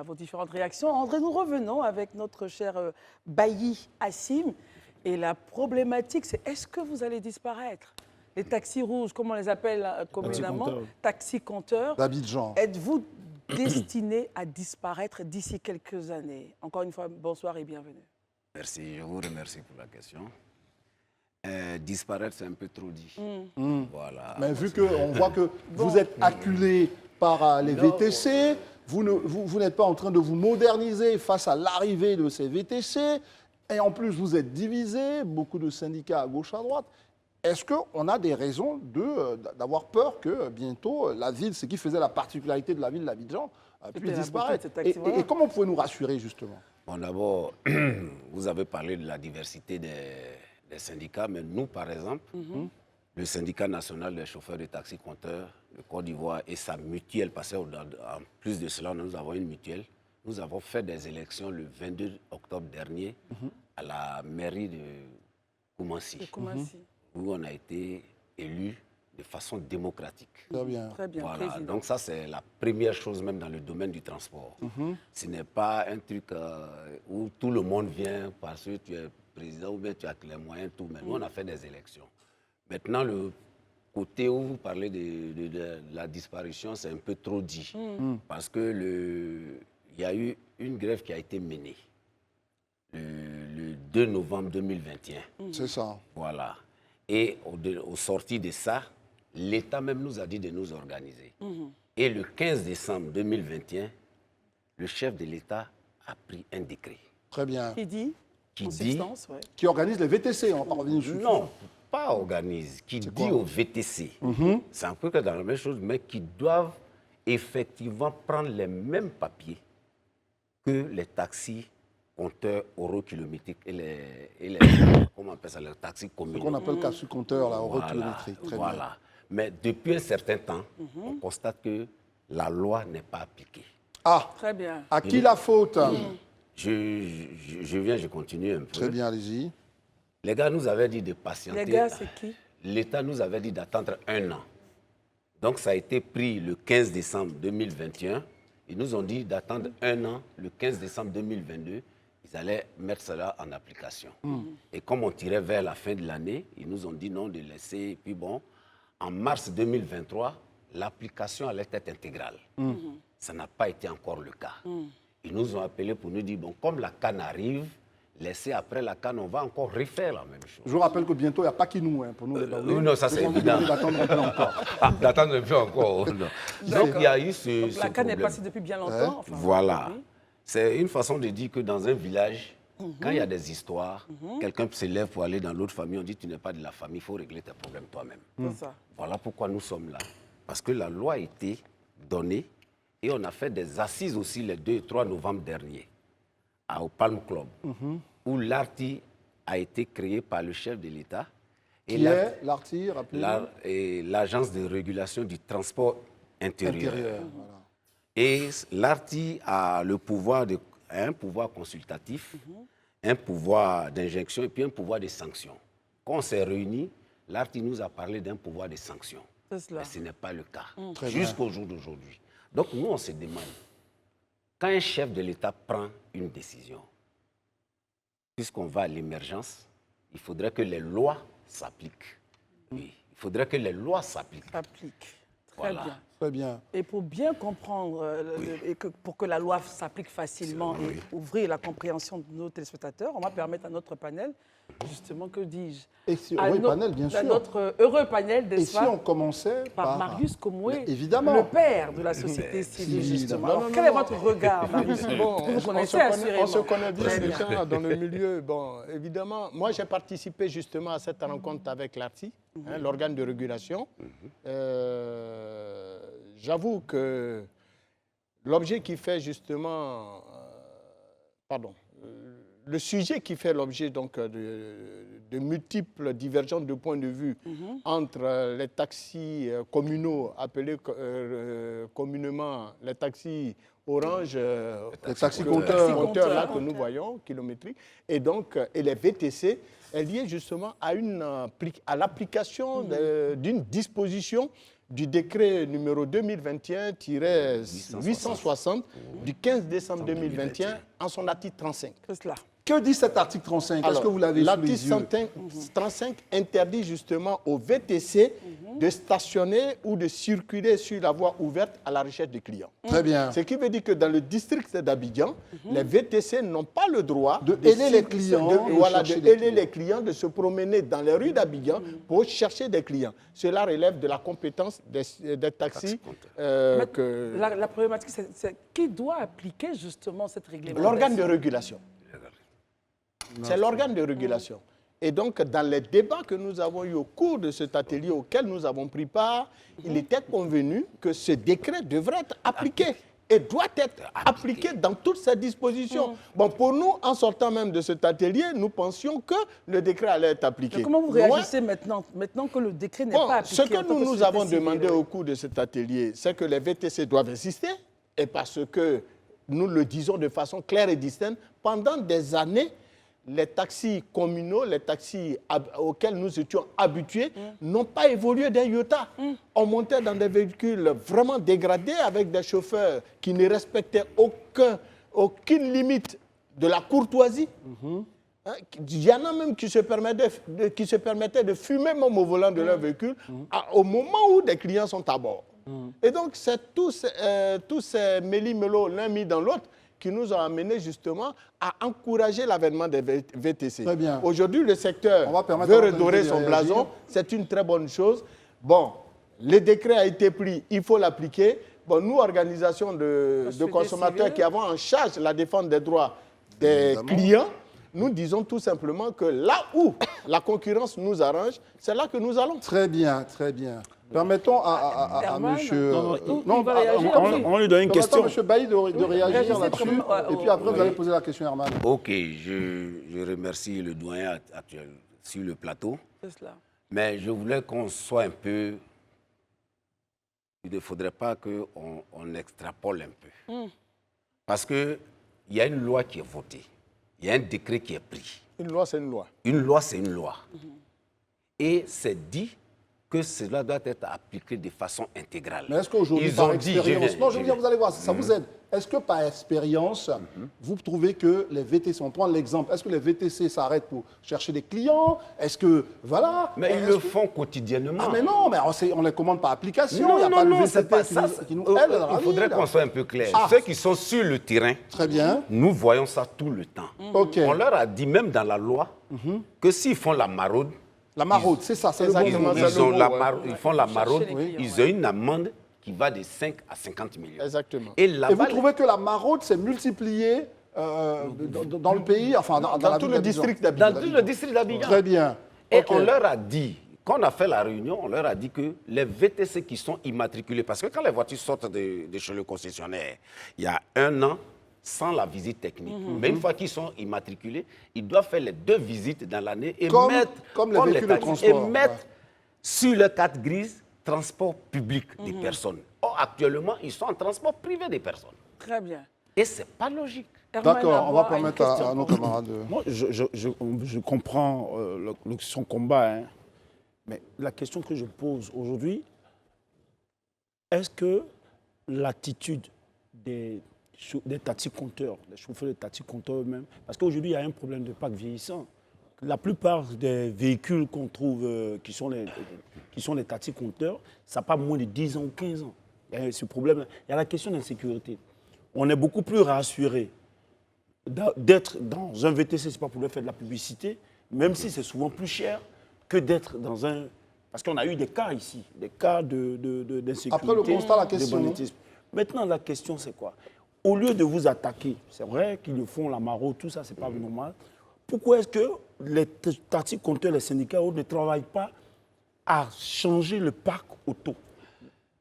vos différentes réactions. André, nous revenons avec notre cher Bailly Hassim. Et la problématique, c'est est-ce que vous allez disparaître? Les taxis rouges, comme on les appelle communément, taxis compteurs. D'Abidjan. Êtes-vous destiné à disparaître d'ici quelques années? Encore une fois, bonsoir et bienvenue. Merci, je vous remercie pour la question. Disparaître, c'est un peu trop dit. Voilà. Mais vu qu'on voit que vous êtes acculé par les VTC, vous n'êtes pas en train de vous moderniser face à l'arrivée de ces VTC, et en plus vous êtes divisé, beaucoup de syndicats à gauche, à droite. Est-ce qu'on a des raisons d'avoir peur que bientôt la ville, ce qui faisait la particularité de la ville d'Abidjan, puisse disparaître? Et comment pouvez-vous nous rassurer justement? Bon, d'abord, vous avez parlé de la diversité des syndicats, mais nous, par exemple, le syndicat national des chauffeurs de taxi compteurs de Côte d'Ivoire et sa mutuelle, parce qu'en plus de cela, nous avons une mutuelle. Nous avons fait des élections le 22 octobre dernier à la mairie de Koumassi, où on a été élus de façon démocratique. Très bien. Très bien. Voilà. Donc ça, c'est la première chose même dans le domaine du transport. Ce n'est pas un truc où tout le monde vient parce que tu es président ou bien tu as les moyens, tout. Mais nous, on a fait des élections. Maintenant, le côté où vous parlez de la disparition, c'est un peu trop dit. Parce que il y a eu une grève qui a été menée le 2 novembre 2021. C'est ça. Voilà. Et au sorti de ça, l'État même nous a dit de nous organiser. Et le 15 décembre 2021, le chef de l'État a pris un décret. Très bien. Qui organise les VTC, on va pas revenir dessus. Non, pas organise, qui dit aux VTC, c'est un peu dans la même chose, mais qui doivent effectivement prendre les mêmes papiers que les taxis compteurs eurokilométriques et les comment on appelle ça, les taxis communaux. Ce qu'on appelle taxis compteurs, là, eurokilométriques. Très bien. Mais depuis un certain temps, on constate que la loi n'est pas appliquée. Ah, très bien. À qui la faute? Je continue un peu. Très bien, allez-y. Les gars nous avaient dit de patienter. Les gars, c'est qui? L'État nous avait dit d'attendre 1 an. Donc ça a été pris le 15 décembre 2021. Ils nous ont dit d'attendre 1 an, le 15 décembre 2022. ils allaient mettre cela en application. Et comme on tirait vers la fin de l'année, ils nous ont dit non de laisser. Et puis bon, en mars 2023, l'application allait être intégrale. Ça n'a pas été encore le cas. Ils nous ont appelés pour nous dire, bon, comme la CAN arrive, laissez après la CAN, on va encore refaire la même chose. Je vous rappelle que bientôt, il n'y a pas Kinou pour nous. Non, ça c'est évident. D'attendre un peu encore. D'attendre un peu encore. Donc il y a eu ce La CAN est passée depuis bien longtemps. Enfin, voilà. C'est une façon de dire que dans un village, quand il y a des histoires, quelqu'un se lève pour aller dans l'autre famille, on dit tu n'es pas de la famille, il faut régler tes problèmes toi-même. Voilà pourquoi nous sommes là. Parce que la loi a été donnée et on a fait des assises aussi le 2 et 3 novembre dernier au Palm Club, où l'ARTI a été créé par le chef de l'État. Qui est l'ARTI, l'Agence de régulation du transport intérieur. Voilà. Et l'ARTI a le pouvoir un pouvoir consultatif, un pouvoir d'injonction et puis un pouvoir de sanction. Quand on s'est réunis, l'ARTI nous a parlé d'un pouvoir de sanction. Mais ce n'est pas le cas, jusqu'au jour d'aujourd'hui. Donc nous, on se demande, quand un chef de l'État prend une décision, puisqu'on va à l'émergence, il faudrait que les lois s'appliquent. Oui, il faudrait que les lois s'appliquent. Très bien. Très bien. Et pour bien comprendre, et pour que la loi s'applique facilement et ouvrir la compréhension de nos téléspectateurs, on va permettre à notre panel, justement, que dis-je, à notre heureux panel Et si on commençait par Marius Komoué, évidemment, le père de la société civile, justement. Alors, quel est votre regard, Marius? On se connaît bien déjà dans le milieu. Bon, évidemment, moi j'ai participé justement à cette rencontre avec l'ARTI, l'organe de régulation. J'avoue que l'objet qui fait justement, le sujet qui fait l'objet donc de multiples divergences de points de vue entre les taxis communaux appelés communément les taxis orange, les taxis compteurs là que nous voyons, kilométriques, et donc et les VTC, est lié justement à l'application d'une disposition du décret numéro 2021-860 du 15 décembre 2021 en son article 35. Que dit cet article 35? Est-ce que vous l'avez sous les yeux? L'article 35 interdit justement aux VTC de stationner ou de circuler sur la voie ouverte à la recherche des clients. Très bien. Ce qui veut dire que dans le district d'Abidjan, les VTC n'ont pas le droit de héler les clients, de se promener dans les rues d'Abidjan pour chercher des clients. Cela relève de la compétence des taxis. La problématique, c'est qui doit appliquer justement cette réglementation? L'organe de régulation. C'est l'organe de régulation. Et donc, dans les débats que nous avons eus au cours de cet atelier auquel nous avons pris part, il était convenu que ce décret devrait être appliqué et doit être appliqué dans toutes ses dispositions. Bon, pour nous, en sortant même de cet atelier, nous pensions que le décret allait être appliqué. Mais comment vous réagissez maintenant que le décret n'est pas appliqué? Ce que nous avons demandé au cours de cet atelier, c'est que les VTC doivent exister, et parce que nous le disons de façon claire et distincte, pendant des années, les taxis communaux, les taxis auxquels nous étions habitués, n'ont pas évolué d'un iota. On montait dans des véhicules vraiment dégradés avec des chauffeurs qui ne respectaient aucune limite de la courtoisie. Il y en a même qui se permettaient de fumer même au volant de leur véhicule au moment où des clients sont à bord. Et donc, c'est tous ces méli-mélos l'un mis dans l'autre qui nous ont amenés justement à encourager l'avènement des VTC. Très bien. Aujourd'hui, le secteur veut redorer son blason. C'est une très bonne chose. Bon, le décret a été pris, il faut l'appliquer. Bon, nous, organisations de consommateurs qui avons en charge la défense des droits des clients, nous disons tout simplement que là où la concurrence nous arrange, c'est là que nous allons. Très bien, très bien. Permettons à monsieur... on lui donne une question. Permettons à monsieur Bailly de réagir là-dessus. Et puis après, vous allez poser la question à Herman. Ok, je remercie le doyen actuel sur le plateau. Mais je voulais qu'on soit un peu... Il ne faudrait pas qu'on extrapole un peu. Parce qu'il y a une loi qui est votée. Il y a un décret qui est pris. Une loi, c'est une loi. Une loi, c'est une loi. Et c'est dit que que cela doit être appliqué de façon intégrale. Mais est-ce qu'aujourd'hui, par expérience... Non, je veux dire, vous allez voir, ça vous aide. Est-ce que par expérience, vous trouvez que les VTC, on prend l'exemple, est-ce que les VTC s'arrêtent pour chercher des clients? Est-ce que, voilà... Mais ils le font quotidiennement. Ah mais non, mais on les commande par application. Non, il n'y a non, pas non, le c'est VTC pas qui ça. nous aide. Il faudrait qu'on soit un peu clair. Ceux qui sont sur le terrain, très bien, nous voyons ça tout le temps. On leur a dit, même dans la loi, que s'ils font la maraude, la maraude, c'est ça, c'est le bon mot. Ils font la maraude, ils ont une amende qui va de 5 à 50 millions. Exactement. Et vous trouvez que la maraude s'est multipliée dans le pays, enfin dans tout le district d'Abidjan. Dans tout le district d'Abidjan. Très bien. Et on leur a dit, quand on a fait la réunion, on leur a dit que les VTC qui sont immatriculés, parce que quand les voitures sortent de chez le concessionnaire, il y a 1 an, sans la visite technique. Mais une fois qu'ils sont immatriculés, ils doivent faire les 2 visites dans l'année et mettre sur leur carte grise transport public des personnes. Or, actuellement, ils sont en transport privé des personnes. Très bien. Et ce n'est pas logique. D'accord, on va permettre à nos camarades de... Moi, je comprends son combat, hein, mais la question que je pose aujourd'hui, est-ce que l'attitude des taxi-compteurs, des chauffeurs de taxi-compteurs eux-mêmes, parce qu'aujourd'hui, il y a un problème de parc vieillissant. La plupart des véhicules qu'on trouve qui sont les taxi-compteurs, ça n'a pas moins de 10 ans ou 15 ans. Il y a ce problème. Il y a la question d'insécurité. On est beaucoup plus rassuré d'être dans un VTC, ce n'est pas pour leur faire de la publicité, même si c'est souvent plus cher que d'être dans un... Parce qu'on a eu des cas ici, des cas d'insécurité. Après le constat, la question... Maintenant, la question, c'est quoi? Au lieu de vous attaquer, c'est vrai qu'ils le font, la maraude, tout ça, c'est pas normal. Pourquoi est-ce que les taxi-compteurs, les syndicats ne travaillent pas à changer le parc auto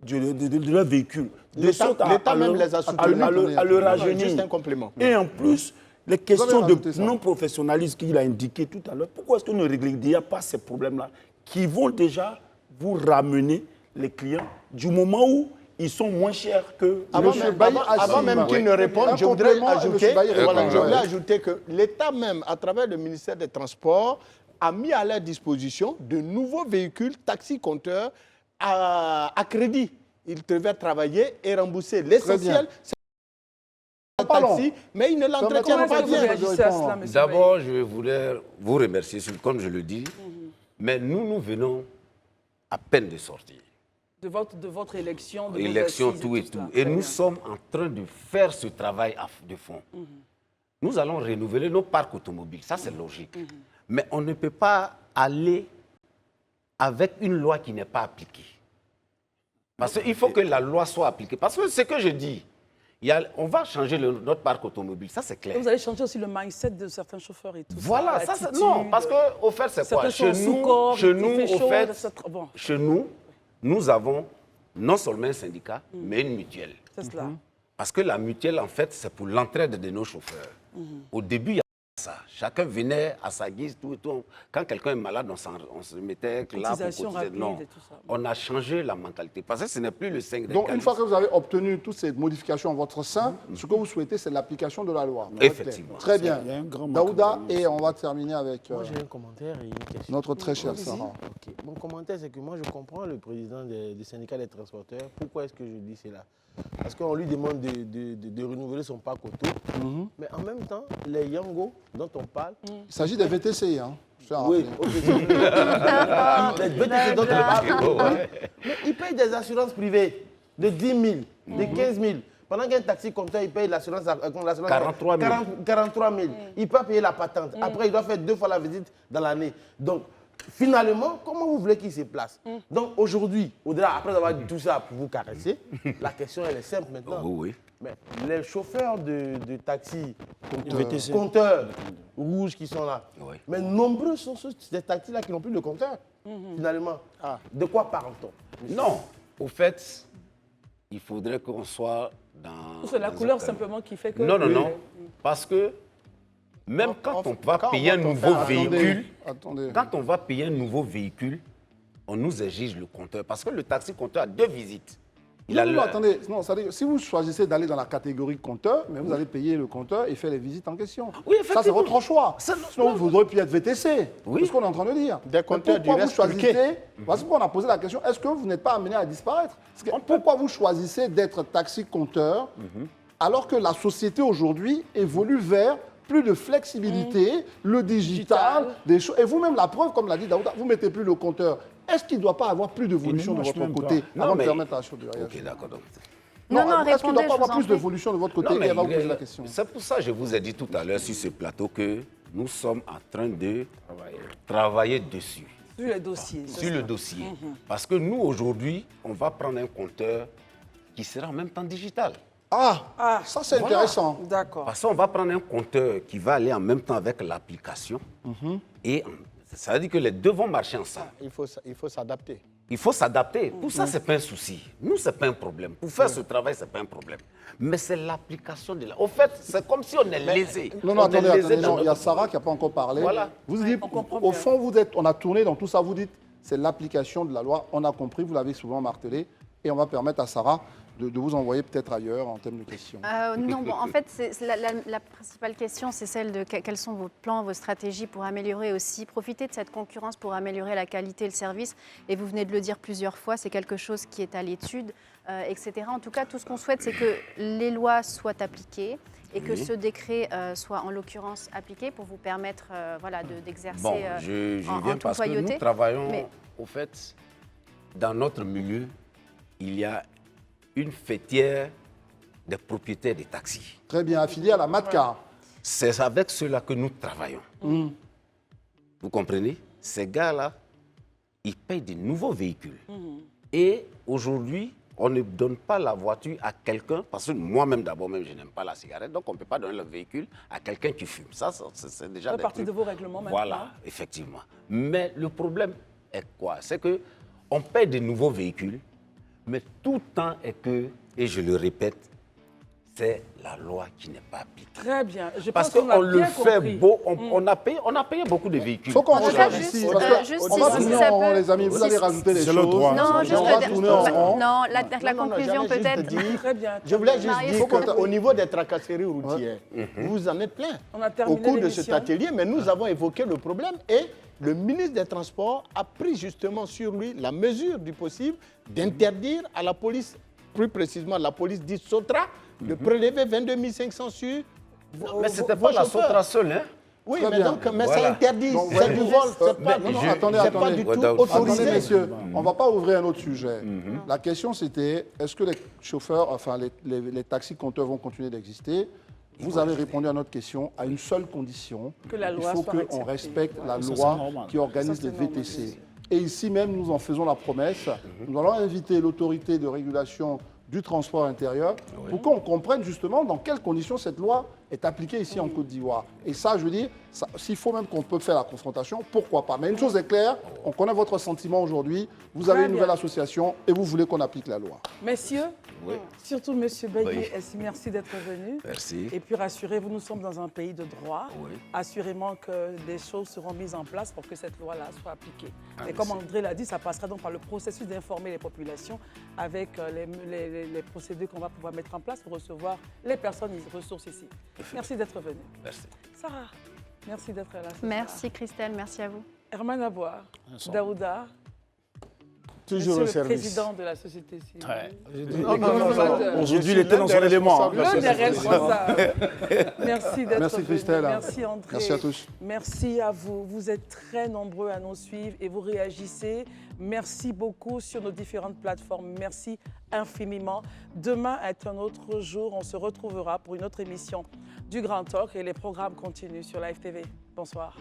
de leur véhicule? L'État même les a soutenus. À le rajeunir. Juste un complément. Et en plus, les questions de non-professionnalisme qu'il a indiqué tout à l'heure, pourquoi est-ce que ne réglez pas ces problèmes-là qui vont déjà vous ramener les clients du moment où ils sont moins chers que... Avant même qu'il ne réponde, je voudrais ajouter que l'État même, à travers le ministère des Transports, a mis à leur disposition de nouveaux véhicules taxi-compteurs à crédit. Ils devaient travailler et rembourser l'essentiel. Taxi, mais ils ne l'entretiennent pas bien. D'abord, je voulais vous remercier, comme je le dis, mais nous venons à peine de sortir. De votre élection, de élection, tout et tout. Et nous sommes en train de faire ce travail de fond. Nous allons renouveler nos parcs automobiles, ça c'est logique. Mais on ne peut pas aller avec une loi qui n'est pas appliquée. Parce qu'il faut que la loi soit appliquée. Parce que ce que je dis, on va changer notre parc automobile, ça c'est clair. Et vous allez changer aussi le mindset de certains chauffeurs et tout voilà, ça. Non, parce qu'au fait, c'est quoi? Chez nous, nous avons non seulement un syndicat, mais une mutuelle. C'est cela. Parce que la mutuelle, en fait, c'est pour l'entraide de nos chauffeurs. Au début, il y a ça. Chacun venait à sa guise, tout et tout. Quand quelqu'un est malade, on se mettait là pour cotiser. Non, on a changé la mentalité. Parce que ce n'est plus le 5 des Donc, une fois que vous avez obtenu toutes ces modifications en votre sein, ce que vous souhaitez, c'est l'application de la loi. Effectivement. Très bien. Daouda, et on va terminer avec moi, j'ai un commentaire et une question. Notre très chère Sarah. Okay. Mon commentaire, c'est que moi, je comprends le président du syndicat des transporteurs. Pourquoi est-ce que je dis cela? Parce qu'on lui demande de renouveler son parc auto. Mais en même temps, les Yango dont on parle... Il s'agit des VTC, hein. Oui, les VTC dont on parle. Mais ils payent des assurances privées de 10 000, de 15 000. Pendant qu'un taxi-compteur, il paye l'assurance 43 000. 43 000. Il peut payer la patente. Après, il doit faire 2 fois la visite dans l'année. Donc, finalement, comment vous voulez qu'il se place? Donc aujourd'hui, après avoir dit tout ça pour vous caresser, la question elle est simple maintenant. Mais les chauffeurs de taxi, compteurs rouges qui sont là, mais nombreux sont ces taxis-là qui n'ont plus de compteur. Finalement, de quoi parle-t-on? Non, au fait, il faudrait qu'on soit dans... C'est la couleur simplement qui fait que... Non. Parce que même quand on va payer un nouveau véhicule, quand on va payer un nouveau véhicule, on nous exige le compteur. Parce que le taxi-compteur a 2 visites. Non, attendez, non, si vous choisissez d'aller dans la catégorie compteur, mais vous allez payer le compteur et faire les visites en question. Oui, ça, c'est votre choix. Sinon, vous auriez pu être VTC. Oui. C'est ce qu'on est en train de dire. Des compteurs pourquoi vous choisissez, parce qu'on a posé la question, est-ce que vous n'êtes pas amené à disparaître? Pourquoi vous choisissez d'être taxi-compteur alors que la société aujourd'hui évolue vers plus de flexibilité, le digital, des choses. Et vous-même, la preuve, comme l'a dit Daouda, vous ne mettez plus le compteur. Est-ce qu'il ne doit pas avoir plus d'évolution de votre côté avant de permettre la chose de réagir? Ok, d'accord. Non, est-ce qu'il ne doit pas avoir plus d'évolution de votre côté et avant de poser la question? C'est pour ça que je vous ai dit tout à l'heure sur ce plateau que nous sommes en train de travailler dessus. Sur le dossier. Sur le dossier. Parce que nous, aujourd'hui, on va prendre un compteur qui sera en même temps digital. Ah, ça c'est intéressant. D'accord. Parce qu'on va prendre un compteur qui va aller en même temps avec l'application. Et ça veut dire que les deux vont marcher ensemble. Il faut s'adapter. Il faut s'adapter. Pour ça, ce n'est pas un souci. Nous, ce n'est pas un problème. Pour faire ce travail, ce n'est pas un problème. Mais c'est l'application de la... Au fait, c'est comme si on est lésé. Non, attendez, il y a Sarah qui n'a pas encore parlé. Voilà. Vous dites, au fond, on a tourné dans tout ça, vous dites, c'est l'application de la loi. On a compris, vous l'avez souvent martelé. Et on va permettre à Sarah de vous envoyer peut-être ailleurs en termes de questions. Non, bon, en fait, la principale question, c'est celle de quels sont vos plans, vos stratégies pour améliorer aussi, profiter de cette concurrence pour améliorer la qualité et le service. Et vous venez de le dire plusieurs fois, c'est quelque chose qui est à l'étude, etc. En tout cas, tout ce qu'on souhaite, c'est que les lois soient appliquées et que ce décret soit en l'occurrence appliqué pour vous permettre d'exercer bon, je viens parce que nous travaillons, au fait, dans notre milieu, il y a une fêtière des propriétaires des taxis. Très bien, affiliée à la MATCA. C'est avec ceux-là que nous travaillons. Vous comprenez? Ces gars-là, ils payent de nouveaux véhicules. Et aujourd'hui, on ne donne pas la voiture à quelqu'un, parce que moi-même d'abord, je n'aime pas la cigarette, donc on ne peut pas donner le véhicule à quelqu'un qui fume. Ça, c'est déjà des partie de vos règlements maintenant. Voilà, effectivement. Mais le problème est quoi? C'est qu'on paye de nouveaux véhicules, mais tout le temps est que, et je le répète, c'est la loi qui n'est pas appliquée. Très bien. Je parce pense qu'on le fait beau, on a payé beaucoup de véhicules. Il faut qu'on regarde ici. On va tourner en rond, les amis. Vous allez rajouter des choses. Non, la conclusion peut-être. Je voulais juste dire qu'au niveau des tracasseries routières, vous en êtes plein au cours de cet atelier, mais nous avons évoqué le problème et le ministre des Transports a pris justement sur lui la mesure du possible d'interdire à la police, plus précisément la police dite Sotra, de prélever 22 500 sur mais ce n'était pas la Sotra seule, hein? Oui, mais c'est interdit, c'est du vol, c'est pas du tout autorisé. Attendez, messieurs, on ne va pas ouvrir un autre sujet. La question, c'était, est-ce que les chauffeurs, enfin les taxis-compteurs vont continuer d'exister? Vous avez répondu à notre question à une seule condition. Que la loi il faut qu'on respecte la loi qui organise les VTC. Et ici même, nous en faisons la promesse. Nous allons inviter l'autorité de régulation du transport intérieur pour qu'on comprenne justement dans quelles conditions cette loi est appliquée ici en Côte d'Ivoire. Et ça, je veux dire, s'il faut même qu'on peut faire la confrontation, pourquoi pas. Mais une chose est claire, on connaît votre sentiment aujourd'hui, vous avez une nouvelle association et vous voulez qu'on applique la loi. Messieurs, surtout Monsieur Bailly, merci d'être venu. Merci. Et puis rassurez-vous, nous sommes dans un pays de droit. Assurément que des choses seront mises en place pour que cette loi-là soit appliquée. Et comme André l'a dit, ça passera donc par le processus d'informer les populations avec les procédures qu'on va pouvoir mettre en place pour recevoir les personnes et les ressources ici. Merci d'être venu. Merci. Sarah, merci d'être là. Merci Christelle, merci à vous. Herman Aboua, Daouda, toujours au service. Le président de la société civile. Aujourd'hui, il était dans son élément. L'un des responsables. Merci d'être Merci Christelle. Merci André. Merci à tous. Merci à vous. Vous êtes très nombreux à nous suivre et vous réagissez. Merci beaucoup sur nos différentes plateformes. Merci infiniment. Demain est un autre jour. On se retrouvera pour une autre émission du Grand Talk et les programmes continuent sur Live TV. Bonsoir.